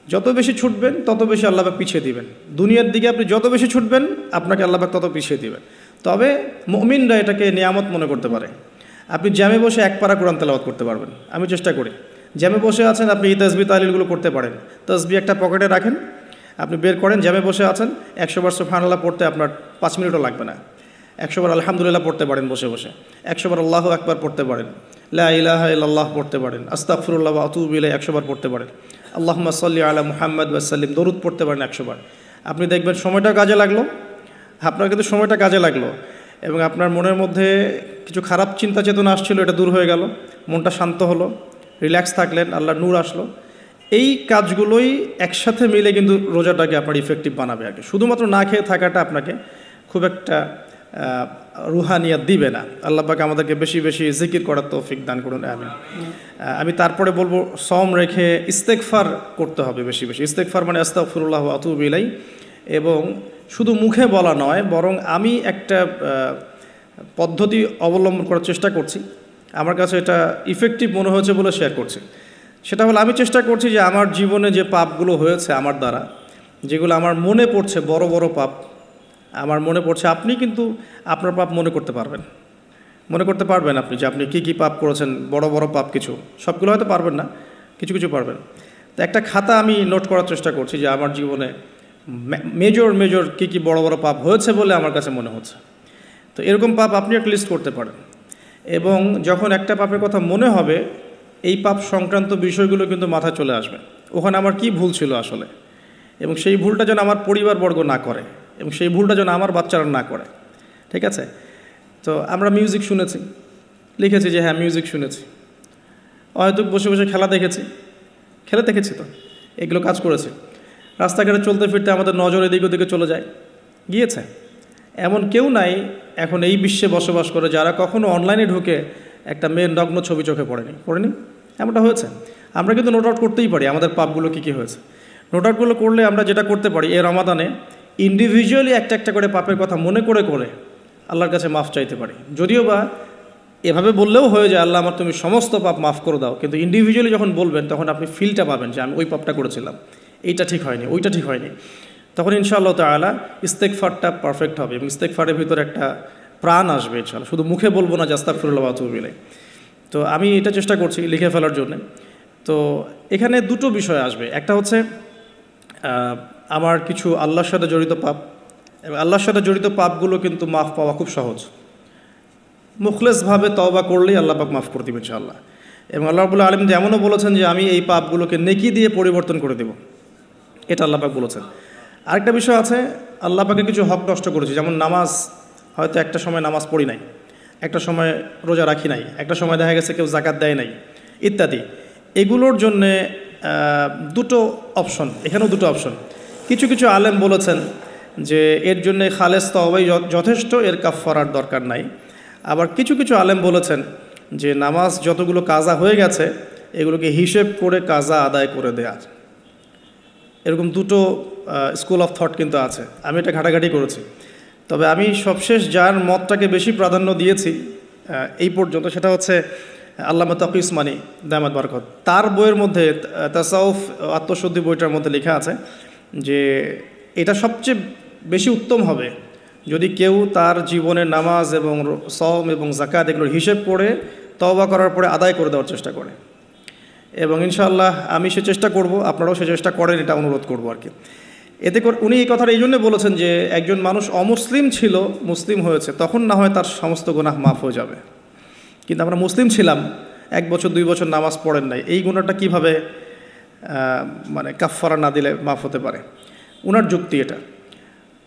[SPEAKER 1] যত বেশি ছুটবেন তত বেশি আল্লাহ পাক পিছিয়ে দিবেন। দুনিয়ার দিকে আপনি যত বেশি ছুটবেন আপনাকে আল্লাহ পাক তত পিছিয়ে দিবেন। তবে মুমিনরা এটাকে নিয়ামত মনে করতে পারে। আপনি জ্যামে বসে 1 পারা কোরআন তেলাওয়াত করতে পারবেন। আমি চেষ্টা করি, জ্যামে বসে আছেন আপনি এই তাসবিহ তাহলিলগুলো করতে পারেন। তাসবিহ একটা পকেটে রাখেন, আপনি বের করেন, জ্যামে বসে আছেন, 100 বার সুবহানাল্লাহ পড়তে আপনার 5 মিনিটও লাগবে না। 100 বার আলহামদুলিল্লাহ পড়তে পারেন বসে বসে, 100 বার আল্লাহু আকবার পড়তে পারেন, লা ইলাহা ইল্লাল্লাহ পড়তে পারেন, আস্তাগফিরুল্লাহ ওয়া আতুবু ইলাইহি 100 বার পড়তে পারেন, আল্লাহুম্মা সাল্লি আলা মুহাম্মাদ ওয়া সাল্লিম দরুদ পড়তে পারেন 100 বার। আপনি দেখবেন সময়টা কাজে লাগলো, আপনার কিন্তু সময়টা কাজে লাগলো এবং আপনার মনের মধ্যে কিছু খারাপ চিন্তা চেতনা আসছিল, এটা দূর হয়ে গেল, মনটা শান্ত হলো, রিল্যাক্স থাকলেন, আল্লাহর নূর আসলো। এই কাজগুলোই একসাথে মিলে কিন্তু রোজাটাকে আপনার ইফেক্টিভ বানাবে আর কি। শুধুমাত্র না খেয়ে থাকাটা আপনাকে খুব একটা রুহানিয়াত দিবে না। আল্লাহ পাক আমাদেরকে বেশি বেশি জিকির করার তৌফিক দান করুন, আমিন। আমি তারপরে বলবো সওম রেখে ইস্তেগফার করতে হবে বেশি বেশি। ইস্তেগফার মানে আস্তাগফিরুল্লাহ ওয়া আতুবু ইলাইহি, এবং শুধু মুখে বলা নয়, বরং আমি একটা পদ্ধতি অবলম্বন করার চেষ্টা করছি, আমার কাছে এটা ইফেক্টিভ মনে হয়েছে বলে শেয়ার করছি। সেটা হলো আমি চেষ্টা করছি যে আমার জীবনে যে পাপগুলো হয়েছে আমার দ্বারা, যেগুলো আমার মনে পড়ছে বড় বড় পাপ আমার মনে পড়ছে, আপনি কিন্তু আপনার পাপ মনে করতে পারবেন আপনি যে আপনি কী কী পাপ করেছেন, বড় বড় পাপ কিছু, সবগুলো হয়তো পারবেন না, কিছু কিছু পারবেন। তো একটা খাতা আমি নোট করার চেষ্টা করছি যে আমার জীবনে মেজর কী কী বড় বড় পাপ হয়েছে বলে আমার কাছে মনে হচ্ছে। তো এরকম পাপ আপনি একটা লিস্ট করতে পারেন, এবং যখন একটা পাপের কথা মনে হবে, এই পাপ সংক্রান্ত বিষয়গুলো কিন্তু মাথায় চলে আসবে, ওখানে আমার কি ভুল ছিল আসলে, এবং সেই ভুলটা যেন আমার পরিবারবর্গ না করে, এবং সেই ভুলটা যেন আমার বাচ্চারা না করে। ঠিক আছে? তো আমরা মিউজিক শুনেছি, লিখেছি যে হ্যাঁ মিউজিক শুনেছি, হয়তো বসে বসে খেলা দেখেছি, তো এগুলো কাজ করেছে। রাস্তাঘাটে চলতে ফিরতে আমাদের নজর এদিক ওদিকে চলে গিয়েছে। এমন কেউ নাই এখন এই বিশ্বে বসবাস করে যারা কখনো অনলাইনে ঢুকে একটা মেয়ের নগ্ন ছবি চোখে পড়েনি। এমনটা হয়েছে। আমরা কিন্তু নোট আউট করতেই পারি আমাদের পাপগুলো কী হয়েছে। নোট আউটগুলো করলে আমরা যেটা করতে পারি, এই রমাদানে ইন্ডিভিজুয়ালি একটা করে পাপের কথা মনে করে আল্লাহর কাছে মাফ চাইতে পারি। যদিও বা এভাবে বললেও হয়ে যায় আল্লাহ আমার তুমি সমস্ত পাপ মাফ করে দাও, কিন্তু ইন্ডিভিজুয়ালি যখন বলবেন তখন আপনি ফিলটা পাবেন যে আমি ওই পাপটা করেছিলাম, এইটা ঠিক হয়নি, ওইটা ঠিক হয়নি। তখন ইনশাআল্লাহ তাআলা ইস্তেগফারটা পারফেক্ট হবে, এবং ইস্তেগফারের ভিতরে একটা প্রাণ আসবে ইনশাআল্লাহ। শুধু মুখে বলবো না যে আস্তাগফিরুল্লাহ ওয়া আতুবু ইলাইহি। তো আমি এটা চেষ্টা করছি লিখে ফেলার জন্য। তো এখানে দুটো বিষয় আসবে, একটা হচ্ছে আমার কিছু আল্লাহর সাথে জড়িত পাপ, এবং আল্লাহর সাথে জড়িত পাপগুলো কিন্তু মাফ পাওয়া খুব সহজ। মুখলেসভাবে তওবা করলেই আল্লাহ পাক মাফ করে দেবেন ইনশাআল্লাহ। এবং আল্লাহ রাব্বুল আলামিন এমনও বলেছেন যে আমি এই পাপগুলোকে নেকি দিয়ে পরিবর্তন করে দেব, এটা আল্লাহ পাক বলেছেন। আরেকটা বিষয় আছে, আল্লাহ পাকের কিছু হক নষ্ট করেছি, যেমন নামাজ, হয়তো একটা সময় নামাজ পড়ি নাই, একটা সময় রোজা রাখি নাই, একটা সময় দেখা গেছে কেউ জাকাত দেয় নাই ইত্যাদি। এগুলোর জন্যে দুটো অপশন, এখানেও দুটো অপশন। কিছু আলেম বলেছেন যে এর জন্যে খালেস তওবাই যথেষ্ট, এর কাফফারার দরকার নাই। আবার কিছু আলেম বলেছেন যে নামাজ যতগুলো কাজা হয়ে গেছে এগুলোকে হিসেব করে কাজা আদায় করে দেয়া। এরকম দুটো স্কুল অফ থট কিন্তু আছে, আমি এটা ঘাটাঘাটি করেছি। তবে আমি সবশেষ যার মতটাকে বেশি প্রাধান্য দিয়েছি এই পর্যন্ত, সেটা হচ্ছে আল্লামা তাকি উসমানী দামাত বারাকাত। তার বইয়ের মধ্যে তাসাউফ আত্মশুদ্ধি বইটার মধ্যে লেখা আছে যে এটা সবচেয়ে বেশি উত্তম হবে যদি কেউ তার জীবনে নামাজ এবং সওম এবং জাকাত এগুলোর হিসেব করে তওবা করার পরে আদায় করে দেওয়ার চেষ্টা করে। এবং ইনশাআল্লাহ আমি সে চেষ্টা করব, আপনারাও সে চেষ্টা করেন, এটা অনুরোধ করব আর কি। এতে করে উনি এই কথাটা এই জন্য বলেছেন যে একজন মানুষ অমুসলিম ছিল, মুসলিম হয়েছে, তখন না হয় তার সমস্ত গুনাহ মাফ হয়ে যাবে, কিন্তু আমরা মুসলিম ছিলাম, 1 বছর 2 বছর নামাজ পড়েন নাই, এই গুনাহটা কীভাবে মানে কাফফারা না দিলে মাফ হতে পারে? উনার যুক্তি এটা।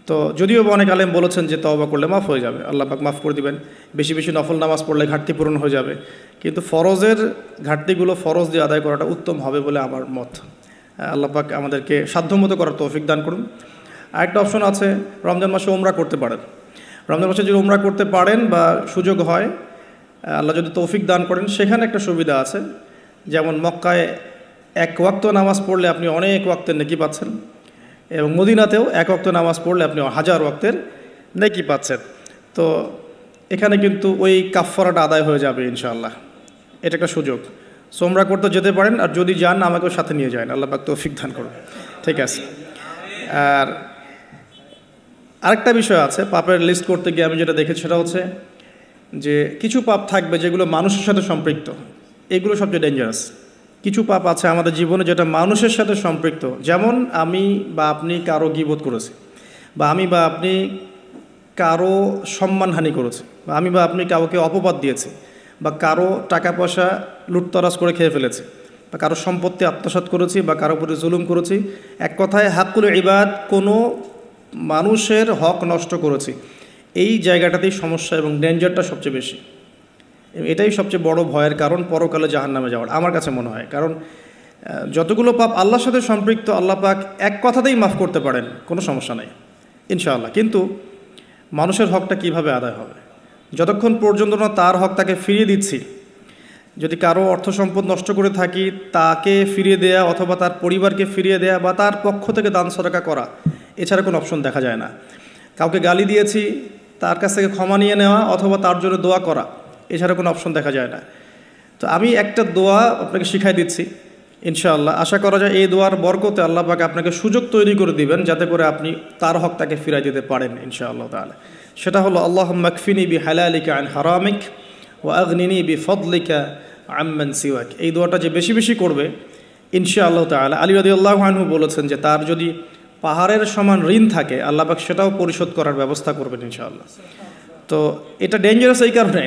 [SPEAKER 1] তো যদিও অনেক আলেম বলেছেন যে তওবা করলে মাফ হয়ে যাবে, আল্লাহ পাক মাফ করে দিবেন, বেশি বেশি নফল নামাজ পড়লে ঘাটতি পূরণ হয়ে যাবে, কিন্তু ফরজের ঘাটতিগুলো ফরজ দিয়ে আদায় করাটা উত্তম হবে বলে আমার মত। আল্লাহ পাক আমাদেরকে সাধ্যমতো করার তৌফিক দান করুন। আরেকটা অপশন আছে, রমজান মাসে ওমরা করতে পারেন। রমজান মাসে যদি ওমরা করতে পারেন বা সুযোগ হয়, আল্লাহ যদি তৌফিক দান করেন, সেখানে একটা সুবিধা আছে, যেমন মক্কায় 1 ওয়াক্ত নামাজ পড়লে আপনি অনেক ওয়াক্তের নেকি পাচ্ছেন, এবং মদিনাতেও 1 ওয়াক্ত নামাজ পড়লে আপনি 1000 ওয়াক্তের নেকি পাচ্ছেন। তো এখানে কিন্তু ওই কাফফারাটা আদায় হয়ে যাবে ইনশাআল্লাহ। এটা একটা সুযোগ। সোমরা করতে যেতে পারেন, আর যদি যান আমাকেও সাথে নিয়ে যান, আল্লাহ পাক তৌফিক দান করুন। ঠিক আছে। আর আরেকটা বিষয় আছে, পাপের লিস্ট করতে গিয়ে আমি যেটা দেখেছি সেটা হচ্ছে যে কিছু পাপ থাকবে যেগুলো মানুষের সাথে সম্পৃক্ত, এগুলো সবচেয়ে ডেঞ্জারাস। কিছু পাপ আছে আমাদের জীবনে যেটা মানুষের সাথে সম্পৃক্ত, যেমন আমি বা আপনি কারো গীবত করেছি, বা আমি বা আপনি কারো সম্মানহানি করেছি, বা আমি বা আপনি কাউকে অপবাদ দিয়েছি, বা কারো টাকা পয়সা লুটতরাজ করে খেয়ে ফেলেছি, বা কারো সম্পত্তি আত্মসাৎ করেছি, বা কারো উপরে জুলুম করেছি। এক কথায় হাক্কুল ইবাদ, কোনো মানুষের হক নষ্ট করেছি। এই জায়গাটাতেই সমস্যা এবং ডেঞ্জারটা সবচেয়ে বেশি। এটাই সবচেয়ে বড় ভয়ের কারণ পরকালে জাহান্নামে যাওয়ার, আমার কাছে মনে হয়। কারণ যতগুলো পাপ আল্লাহর সাথে সম্পৃক্ত, আল্লাহ পাক এক কথাতেই মাফ করতে পারেন, কোনো সমস্যা নেই ইনশাআল্লাহ। কিন্তু মানুষের হকটা কিভাবে আদায় হবে? যতক্ষণ পর্যন্ত না তার হক তাকে ফিরিয়ে দিচ্ছি, যদি কারো অর্থ সম্পদ নষ্ট করে থাকি, তাকে ফিরিয়ে দেয়া অথবা তার পরিবারকে ফিরিয়ে দেয়া বা তার পক্ষ থেকে দান সদকা করা, এছাড়া কোনো অপশন দেখা যায় না। কাউকে গালি দিয়েছি, তার কাছ থেকে ক্ষমা নিয়ে নেওয়া অথবা তার জন্য দোয়া করা, এছাড়া কোনো অপশন দেখা যায় না। তো আমি একটা দোয়া আপনাকে শিখাই দিচ্ছি ইনশাআল্লাহ। আশা করা যায় এই দোয়ার বরকতে আল্লাহ পাক আপনাকে সুযোগ তৈরি করে দিবেন যাতে করে আপনি তার হক তাকে ফিরাই দিতে পারেন ইনশাআল্লাহ তাআলা। সেটা হলো আল্লাহুম্মা কফিনি বিহালালিকা আন হারামিক ওয়া আগনিনি বিফদলিকা আম্মান সিওয়াক। এই দোয়াটা যে বেশি বেশি করবে ইনশাআল্লাহ তাআলা, আলী রাদিয়াল্লাহু আনহু বলেছেন যে তার যদি পাহাড়ের সমান ঋণ থাকে, আল্লাহ পাক সেটাও পরিশোধ করার ব্যবস্থা করবেন ইনশাআল্লাহ। তো এটা ডেঞ্জারাস এই কারণে,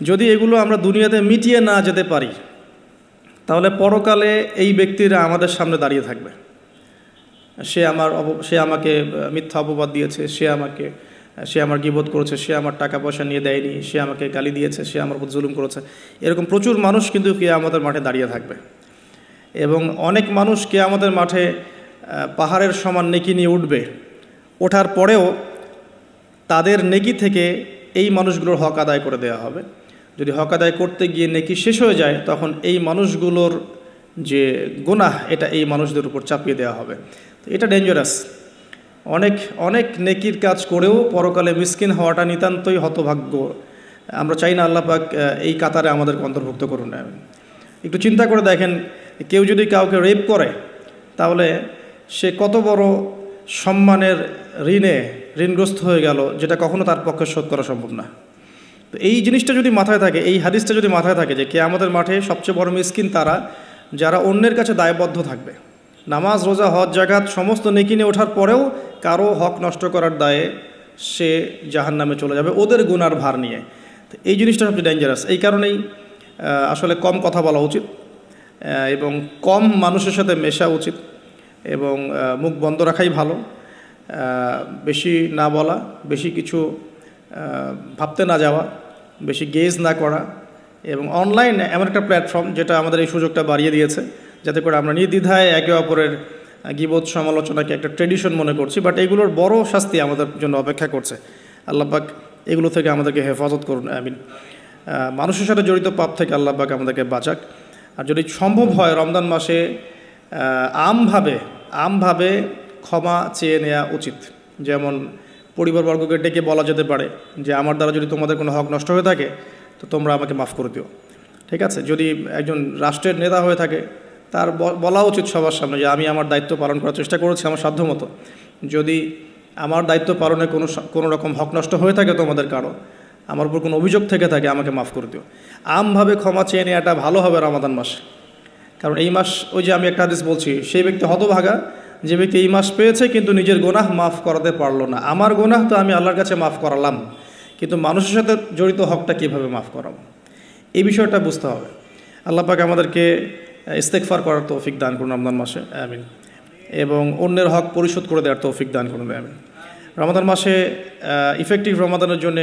[SPEAKER 1] যদি এগুলো আমরা দুনিয়াতে মিটিয়ে না যেতে পারি, তাহলে পরকালে এই ব্যক্তিরা আমাদের সামনে দাঁড়িয়ে থাকবে। সে আমাকে মিথ্যা অপবাদ দিয়েছে, সে আমার গীবত করেছে, সে আমার টাকা পয়সা নিয়ে দেয়নি, সে আমাকে গালি দিয়েছে, সে আমার উপর জুলুম করেছে। এরকম প্রচুর মানুষ কিন্তু কিয়ামতের মাঠে দাঁড়িয়ে থাকবে। এবং অনেক মানুষ কিয়ামতের মাঠে পাহাড়ের সমান নেকি নিয়ে উঠবে, ওঠার পরেও তাদের নেকি থেকে এই মানুষগুলোর হক আদায় করে দেওয়া হবে। যদি হক আদায় করতে গিয়ে নেকি শেষ হয়ে যায়, তখন এই মানুষগুলোর যে গুনাহ, এটা এই মানুষদের উপর চাপিয়ে দেওয়া হবে। তো এটা ডেঞ্জারাস। অনেক অনেক নেকির কাজ করেও পরকালে মিসকিন হওয়াটা নিতান্তই হতভাগ্য। আমরা চাই না আল্লাহ পাক এই কাতারে আমাদেরকে অন্তর্ভুক্ত করুন। একটু চিন্তা করে দেখেন, কেউ যদি কাউকে রেপ করে, তাহলে সে কত বড় সম্মানের ঋণগ্রস্ত হয়ে গেল, যেটা কখনো তার পক্ষে শোধ করা সম্ভব না। তো এই জিনিসটা যদি মাথায় থাকে, এই হাদিসটা যদি মাথায় থাকে যে কিয়ামতের মাঠে সবচেয়ে বড় মিসকিন তারা যারা অন্যের কাছে দায়বদ্ধ থাকবে, নামাজ রোজা হজ জাকাত সমস্ত নেকি নিয়ে ওঠার পরেও কারো হক নষ্ট করার দায়ে সে জাহান্নামে চলে যাবে ওদের গুনার ভার নিয়ে। তো এই জিনিসটা সবচেয়ে ডেঞ্জারাস। এই কারণেই আসলে কম কথা বলা উচিত এবং কম মানুষের সাথে মেশা উচিত এবং মুখ বন্ধ রাখাই ভালো। বেশি না বলা, বেশি কিছু ভাবতে না যাওয়া, বেশি গেজ না করা। এবং অনলাইন এমন একটা প্ল্যাটফর্ম যেটা আমাদের এই সুযোগটা বাড়িয়ে দিয়েছে, যাতে করে আমরা নির্দ্বিধায় একে অপরের গীবত সমালোচনাকে একটা ট্রেডিশন মনে করছি, বাট এগুলোর বড় শাস্তি আমাদের জন্য অপেক্ষা করছে। আল্লাহ পাক এগুলো থেকে আমাদেরকে হেফাজত করুন, আমিন। মানুষের সাথে জড়িত পাপ থেকে আল্লাহ পাক আমাদেরকে বাঁচাক। আর যদি সম্ভব হয় রমজান মাসে আমভাবে ক্ষমা চেয়ে নেওয়া উচিত। যেমন পরিবারবর্গকে ডেকে বলা যেতে পারে যে আমার দ্বারা যদি তোমাদের কোনো হক নষ্ট হয়ে থাকে তো তোমরা আমাকে মাফ করে দিও, ঠিক আছে। যদি একজন রাষ্ট্রের নেতা হয়ে থাকে তার বলা উচিত সবার সামনে যে আমি আমার দায়িত্ব পালন করার চেষ্টা করেছি আমার সাধ্যমতো। যদি আমার দায়িত্ব পালনে কোনো রকম হক নষ্ট হয়ে থাকে তোমাদের কারো, আমার উপর কোনো অভিযোগ থেকে থাকে, আমাকে মাফ করে দিও। আমভাবে ক্ষমা চেয়ে নেওয়াটা ভালো হবে রমাদান মাসে। কারণ এই মাস, ওই যে আমি একটা হাদিস বলছি, সেই ব্যক্তি হতভাগা যে ব্যক্তি এই মাস পেয়েছে কিন্তু নিজের গুনাহ মাফ করাতে পারলো না। আমার গুনাহ তো আমি আল্লাহর কাছে মাফ করালাম, কিন্তু মানুষের সাথে জড়িত হকটা কীভাবে মাফ করাবো, এই বিষয়টা বুঝতে হবে। আল্লাহ পাক আমাদেরকে ইস্তেগফার করার তৌফিক দান করুন রমজান মাসে, আমিন। এবং অন্যের হক পরিশোধ করে দেওয়ার তৌফিক দান করুন, আমিন। রমাদান মাসে ইফেক্টিভ রমাদানের জন্য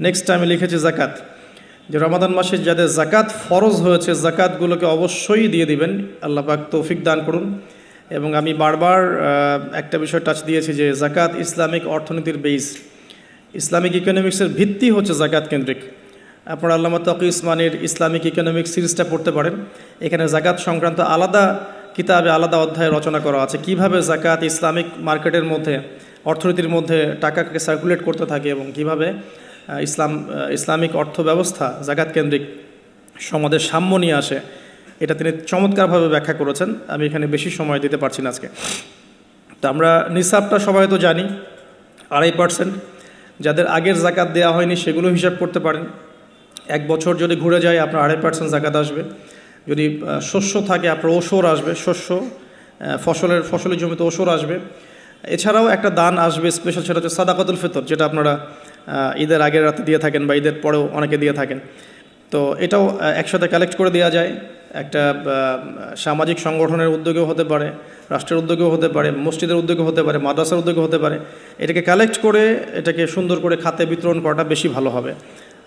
[SPEAKER 1] নেক্সট টাইমে লিখেছি জাকাত, যে রমাদান মাসে যাদের জাকাত ফরজ হয়েছে জাকাতগুলোকে অবশ্যই দিয়ে দিবেন, আল্লাহ পাক তৌফিক দান করুন। এবং আমি বারবার একটা বিষয় টাচ দিয়েছি যে জাকাত ইসলামিক অর্থনীতির বেস, ইসলামিক ইকোনমিক্সের ভিত্তি হচ্ছে জাকাত কেন্দ্রিক। আপনারা আল্লামা তাকি উসমানীর ইসলামিক ইকোনমিক্স সিরিজটা পড়তে পারেন, এখানে জাকাত সংক্রান্ত আলাদা কিতাবে আলাদা অধ্যায় রচনা করা আছে, কিভাবে জাকাত ইসলামিক মার্কেটের মধ্যে, অর্থনীতির মধ্যে টাকাকে সার্কুলেট করতে থাকে এবং কিভাবে ইসলামিক অর্থ ব্যবস্থা জাকাত কেন্দ্রিক সমাজের সাম্য নিয়ে আসে, এটা তিনি চমৎকারভাবে ব্যাখ্যা করেছেন। আমি এখানে বেশি সময় দিতে পারছি না আজকে। তো আমরা নিসাবটা সবাই তো জানি 2.5%, যাদের আগের জাকাত দেওয়া হয়নি সেগুলো হিসাব করতে পারেন। এক বছর যদি ঘুরে যায় আপনার 2.5% জাকাত আসবে। যদি শস্য থাকে আপনার ওসর আসবে, শস্য ফসলের জমিতে ওসর আসবে। এছাড়াও একটা দান আসবে স্পেশাল, সেটা হচ্ছে সাদাকাতুল ফিতর, যেটা আপনারা ঈদের আগের রাতে দিয়ে থাকেন বা ঈদের পরেও অনেকে দিয়ে থাকেন। তো এটাও একসাথে কালেক্ট করে দেওয়া যায়, একটা সামাজিক সংগঠনের উদ্যোগেও হতে পারে, রাষ্ট্রের উদ্যোগেও হতে পারে, মসজিদের উদ্যোগে হতে পারে, মাদ্রাসার উদ্যোগে হতে পারে। এটাকে কালেক্ট করে এটাকে সুন্দর করে খাতে বিতরণ করাটা বেশি ভালো হবে।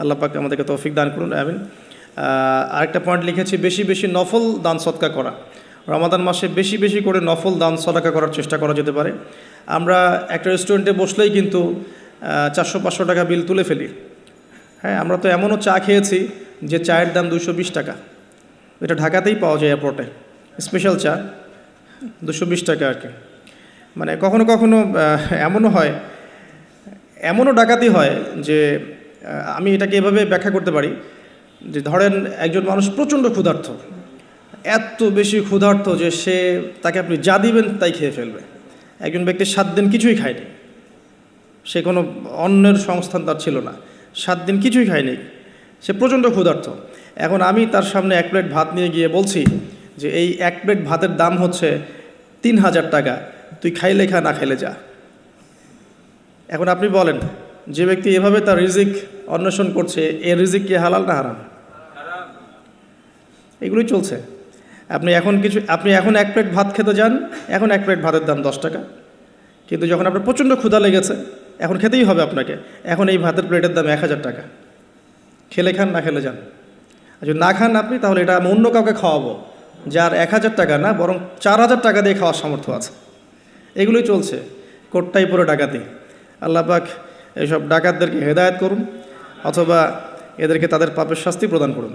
[SPEAKER 1] আল্লাহ পাক আমাদেরকে তৌফিক দান করুন, আমিন। আরেকটা পয়েন্ট লিখেছি, বেশি বেশি নফল দান সদকা করা। রমাদান মাসে বেশি বেশি করে নফল দান সদকা করার চেষ্টা করা যেতে পারে। আমরা একটা রেস্টুরেন্টে বসলেই কিন্তু 400-500 টাকা বিল তুলে ফেলি। হ্যাঁ, আমরা তো এমনও চা খেয়েছি যে চায়ের দাম 220 টাকা। এটা ঢাকাতেই পাওয়া যায় এয়ারপোর্টে, স্পেশাল চা 220 টাকা আর কি। মানে কখনো কখনো এমনও হয়, এমনও ডাকাতি হয় যে আমি এটাকে এভাবে ব্যাখ্যা করতে পারি যে ধরেন একজন মানুষ প্রচণ্ড ক্ষুধার্ত, এত বেশি ক্ষুধার্ত যে তাকে আপনি যা দিবেন তাই খেয়ে ফেলবে। একজন ব্যক্তি 7 দিন কিছুই খায়নি, সে কোনো অন্যের সংস্থান তার ছিল না, 7 দিন কিছুই খায়নি, সে প্রচণ্ড ক্ষুধার্ত। এখন আমি তার সামনে 1 প্লেট ভাত নিয়ে গিয়ে বলছি যে এই 1 প্লেট ভাতের দাম হচ্ছে 3000 টাকা, তুই খাইলে খা, না খাইলে যা। এখন আপনি বলেন, যে ব্যক্তি এভাবে তার রিজিক অন্বেষণ করছে, এর রিজিক কি হালাল না হারাম? এগুলোই চলছে। আপনি এখন 1 প্লেট ভাত খেতে যান, এখন 1 প্লেট ভাতের দাম 10 টাকা। কিন্তু যখন আপনার প্রচণ্ড ক্ষুধা লেগেছে, এখন খেতেই হবে আপনাকে, এখন এই ভাতের প্লেটের দাম 1000 টাকা। খেলে খান, না খেলে যান। আর যদি না খান আপনি, তাহলে এটা আমি অন্য কাউকে খাওয়াবো যার 1000 টাকা না, বরং 4000 টাকা দিয়ে খাওয়ার সামর্থ্য আছে। এগুলোই চলছে, কোটটাই পুরো ডাকাতি। আল্লাহ পাক এইসব ডাকাতদেরকে হেদায়েত করুন, অথবা এদেরকে তাদের পাপের শাস্তি প্রদান করুন।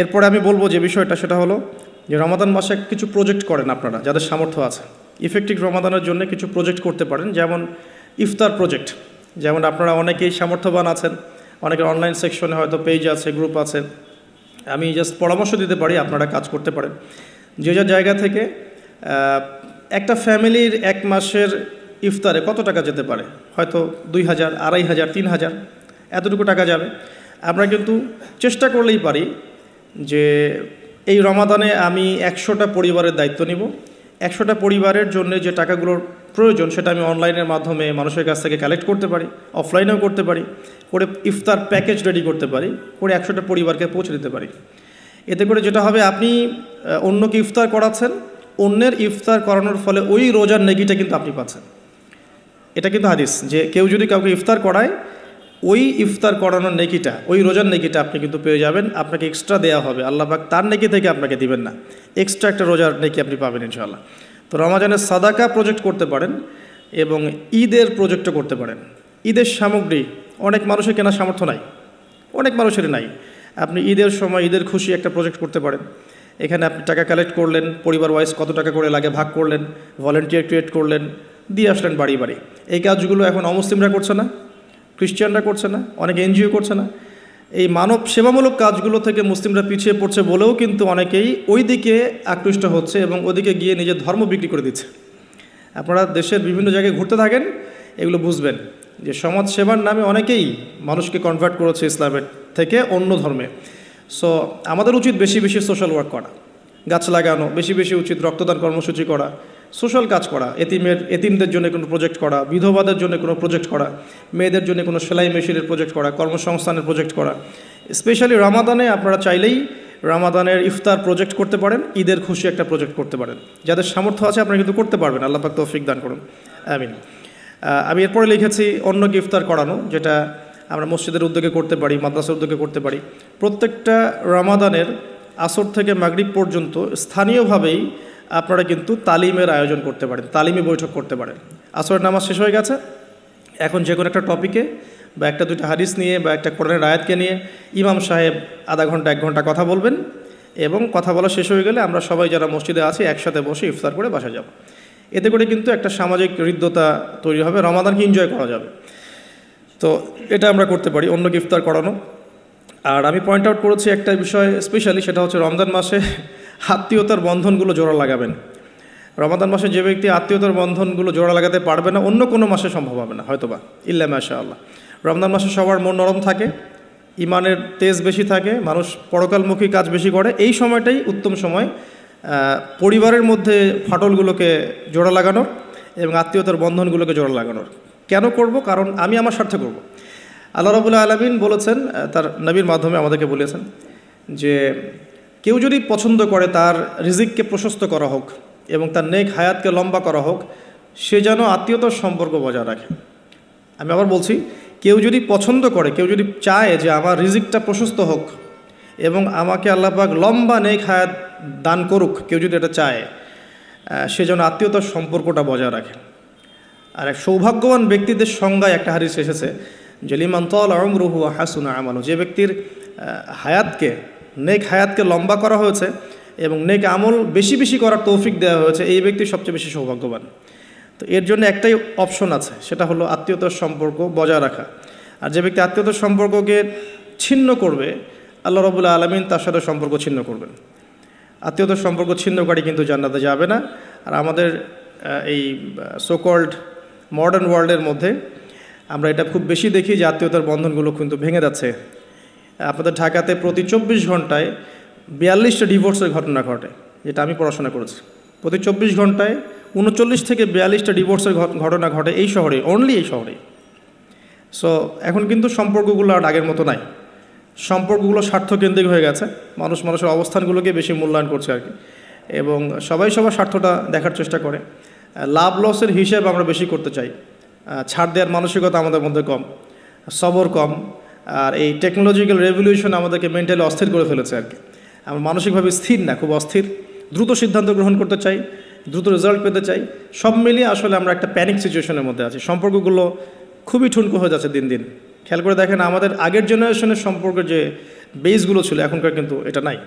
[SPEAKER 1] এরপরে আমি বলবো যে বিষয়টা, সেটা হলো যে রমাদান মাসে কিছু প্রজেক্ট করেন আপনারা যাদের সামর্থ্য আছে। ইফেক্টিভ রমাদানের জন্য কিছু প্রজেক্ট করতে পারেন, যেমন ইফতার প্রজেক্ট। যেমন আপনারা অনেকেই সামর্থ্যবান আছেন, অনেকের অনলাইন সেকশনে হয়তো পেজ আছে, গ্রুপ আছে। আমি জাস্ট পরামর্শ দিতে পারি, আপনারা কাজ করতে পারেন। যে যার জায়গা থেকে একটা ফ্যামিলির 1 মাসের ইফতারে কত টাকা যেতে পারে? হয়তো 2000, 2500, 3000 এতটুকু টাকা যাবে। আমরা কিন্তু চেষ্টা করলেই পারি যে এই রমাদানে আমি 100টা পরিবারের দায়িত্ব নিব। 100টা পরিবারের জন্য যে টাকাগুলোর প্রয়োজন সেটা আমি অনলাইনের মাধ্যমে মানুষের কাছ থেকে কালেক্ট করতে পারি, অফলাইনেও করতে পারি, করে ইফতার প্যাকেজ রেডি করতে পারি, করে 100টা পরিবারকে পৌঁছে দিতে পারি। এতে করে যেটা হবে, আপনি অন্যকে ইফতার করাচ্ছেন, অন্যের ইফতার করানোর ফলে ওই রোজার নেকিটা কিন্তু আপনি পাচ্ছেন। এটা কিন্তু হাদিস, যে কেউ যদি কাউকে ইফতার করায়, ওই ইফতার করানোর নেকিটা, ওই রোজার নেকিটা আপনি কিন্তু পেয়ে যাবেন। আপনাকে এক্সট্রা দেওয়া হবে, আল্লাহ পাক তার নেকি থেকে আপনাকে দিবেন না, এক্সট্রা একটা রোজার নেকি আপনি পাবেন ইনশাআল্লাহ। তো রমাজানের সাদাকা প্রজেক্ট করতে পারেন এবং ঈদের প্রজেক্টও করতে পারেন। ঈদের সামগ্রী অনেক মানুষের কেনার সামর্থ্য নাই, অনেক মানুষেরই নাই। আপনি ঈদের সময় ঈদের খুশি একটা প্রজেক্ট করতে পারেন। এখানে আপনি টাকা কালেক্ট করলেন, পরিবার ওয়াইজ কত টাকা করে লাগে ভাগ করলেন, ভলেন্টিয়ার ক্রিয়েট করলেন, দিয়ে আসলেন বাড়ি বাড়ি। এই কাজগুলো এখন অমুসলিমরা করছে না, খ্রিস্টানরা করছে না, অনেক এনজিও করছে না। এই মানব সেবামূলক কাজগুলো থেকে মুসলিমরা পিছিয়ে পড়ছে বলেও কিন্তু অনেকেই ওই দিকে আকৃষ্ট হচ্ছে এবং ওদিকে গিয়ে নিজের ধর্ম বিক্রি করে দিচ্ছে। আপনারা দেশের বিভিন্ন জায়গায় ঘুরতে থাকেন, এগুলো বুঝবেন যে সমাজ সেবার নামে অনেকেই মানুষকে কনভার্ট করেছে ইসলামের থেকে অন্য ধর্মে। সো আমাদের উচিত বেশি বেশি সোশ্যাল ওয়ার্ক করা, গাছ লাগানো, বেশি বেশি উচিত রক্তদান কর্মসূচি করা, সোশ্যাল কাজ করা, এতিমদের জন্য কোনো প্রজেক্ট করা, বিধবাদের জন্য কোনো প্রজেক্ট করা, মেয়েদের জন্য কোনো সেলাই মেশিনের প্রজেক্ট করা, কর্মসংস্থানের প্রজেক্ট করা। স্পেশালি রামাদানে আপনারা চাইলেই রামাদানের ইফতার প্রজেক্ট করতে পারেন, ঈদের খুশি একটা প্রজেক্ট করতে পারেন। যাদের সামর্থ্য আছে আপনারা কিন্তু করতে পারবেন, আল্লাহ পাক তৌফিক দান করুন, আমিন। আমি এরপরে লিখেছি অন্যকে ইফতার করানো, যেটা আমরা মসজিদের উদ্যোগে করতে পারি, মাদ্রাসার উদ্যোগে করতে পারি। প্রত্যেকটা রামাদানের আসর থেকে মাগরিব পর্যন্ত স্থানীয়ভাবেই আপনারা কিন্তু তালিমের আয়োজন করতে পারেন, তালিমি বৈঠক করতে পারেন। আসরের নামাজ শেষ হয়ে গেছে, এখন যে কোনো একটা টপিকে বা একটা দুটো হাদিস নিয়ে বা একটা কোরআনের আয়াতকে নিয়ে ইমাম সাহেব আধা ঘন্টা 1 ঘন্টা কথা বলবেন, এবং কথা বলা শেষ হয়ে গেলে আমরা সবাই যারা মসজিদে আছি একসাথে বসে ইফতার করে বাসা যাব। এতে করে কিন্তু একটা সামাজিক হৃদ্যতা তৈরি হবে, রমাদানকে এনজয় করা যাবে। তো এটা আমরা করতে পারি, অন্যকে ইফতার করানো। আর আমি পয়েন্ট আউট করেছি একটা বিষয় স্পেশালি, সেটা হচ্ছে রমজান মাসে আত্মীয়তার বন্ধনগুলো জোড়া লাগাবেন। রমাদান মাসে যে ব্যক্তি আত্মীয়তার বন্ধনগুলো জোড়া লাগাতে পারবে না, অন্য কোনো মাসে সম্ভব হবে না হয়তোবা, ইল্লা মাশাআল্লাহ। রমজান মাসে সবার মন নরম থাকে, ইমানের তেজ বেশি থাকে, মানুষ পরকালমুখী কাজ বেশি করে। এই সময়টাই উত্তম সময় পরিবারের মধ্যে ফাটলগুলোকে জোড়া লাগানোর এবং আত্মীয়তার বন্ধনগুলোকে জোড়া লাগানোর। কেন করব? কারণ আমি আমার স্বার্থে করব। আল্লাহ রাব্বুল আলামিন বলেছেন, তার নবীর মাধ্যমে আমাদেরকে বলেছেন যে কেউ যদি পছন্দ করে তার রিজিককে প্রশস্ত করা হোক এবং তার নেক হায়াতকে লম্বা করা হোক, সে যেন আত্মীয়তার সম্পর্ক বজায় রাখে। আমি আবার বলছি, কেউ যদি পছন্দ করে, কেউ যদি চায় যে আমার রিজিকটা প্রশস্ত হোক এবং আমাকে আল্লাহ পাক লম্বা নেক হায়াত দান করুক, কেউ যদি এটা চায়, সে যেন আত্মীয়তার সম্পর্কটা বজায় রাখে। আর এক সৌভাগ্যবান ব্যক্তিদের সংজ্ঞায় একটা হাদিস এসেছে যে লিমান তালা উমরুহু ওয়া হাসুনা আমালু, যে ব্যক্তির হায়াতকে, নেক হায়াতকে লম্বা করা হয়েছে এবং নেক আমল বেশি বেশি করার তৌফিক দেওয়া হয়েছে, এই ব্যক্তি সবচেয়ে বেশি সৌভাগ্যবান। তো এর জন্য একটাই অপশন আছে, সেটা হলো আত্মীয়তার সম্পর্ক বজায় রাখা। আর যে ব্যক্তি আত্মীয়তার সম্পর্ককে ছিন্ন করবে, আল্লাহ রাব্বুল আলামিন তার সাথে সম্পর্ক ছিন্ন করবেন। আত্মীয়তার সম্পর্ক ছিন্নকারী কিন্তু জান্নাতে যাবে না। আর আমাদের এই সোকল্ড মডার্ন ওয়ার্ল্ডের মধ্যে আমরা এটা খুব বেশি দেখি যে আত্মীয়তার বন্ধনগুলো কিন্তু ভেঙে যাচ্ছে। আপনাদের ঢাকাতে প্রতি 24 ঘন্টায় 42টা ডিভোর্সের ঘটনা ঘটে, যেটা আমি পড়াশোনা করেছি। প্রতি 24 ঘন্টায় 39 থেকে 42টা ডিভোর্সের ঘটনা ঘটে এই শহরে, অনলি এই শহরে। সো এখন কিন্তু সম্পর্কগুলো আর আগের মতো নাই, সম্পর্কগুলো স্বার্থকেন্দ্রিক হয়ে গেছে। মানুষ মানুষের অবস্থানগুলোকে বেশি মূল্যায়ন করছে আর কি, এবং সবাই সবার স্বার্থটা দেখার চেষ্টা করে। লাভ লসের হিসেব আমরা বেশি করতে চাই, ছাড় দেওয়ার মানসিকতা আমাদের মধ্যে কম, সবর কম। আর এই টেকনোলজিক্যাল রেভলিউশন আমাদেরকে মেন্টালি অস্থির করে ফেলেছে আর কি। আমরা মানসিকভাবে স্থির না, খুব অস্থির, দ্রুত সিদ্ধান্ত গ্রহণ করতে চাই, দ্রুত রেজাল্ট পেতে চাই। সব মিলিয়ে আসলে আমরা একটা প্যানিক সিচুয়েশনের মধ্যে আছি। সম্পর্কগুলো খুবই ঠুনকো হয়ে যাচ্ছে দিন দিন। খেয়াল করে দেখেন, আমাদের আগের জেনারেশনের সম্পর্কের যে বেসগুলো ছিল এখনকার কিন্তু এটা নাই।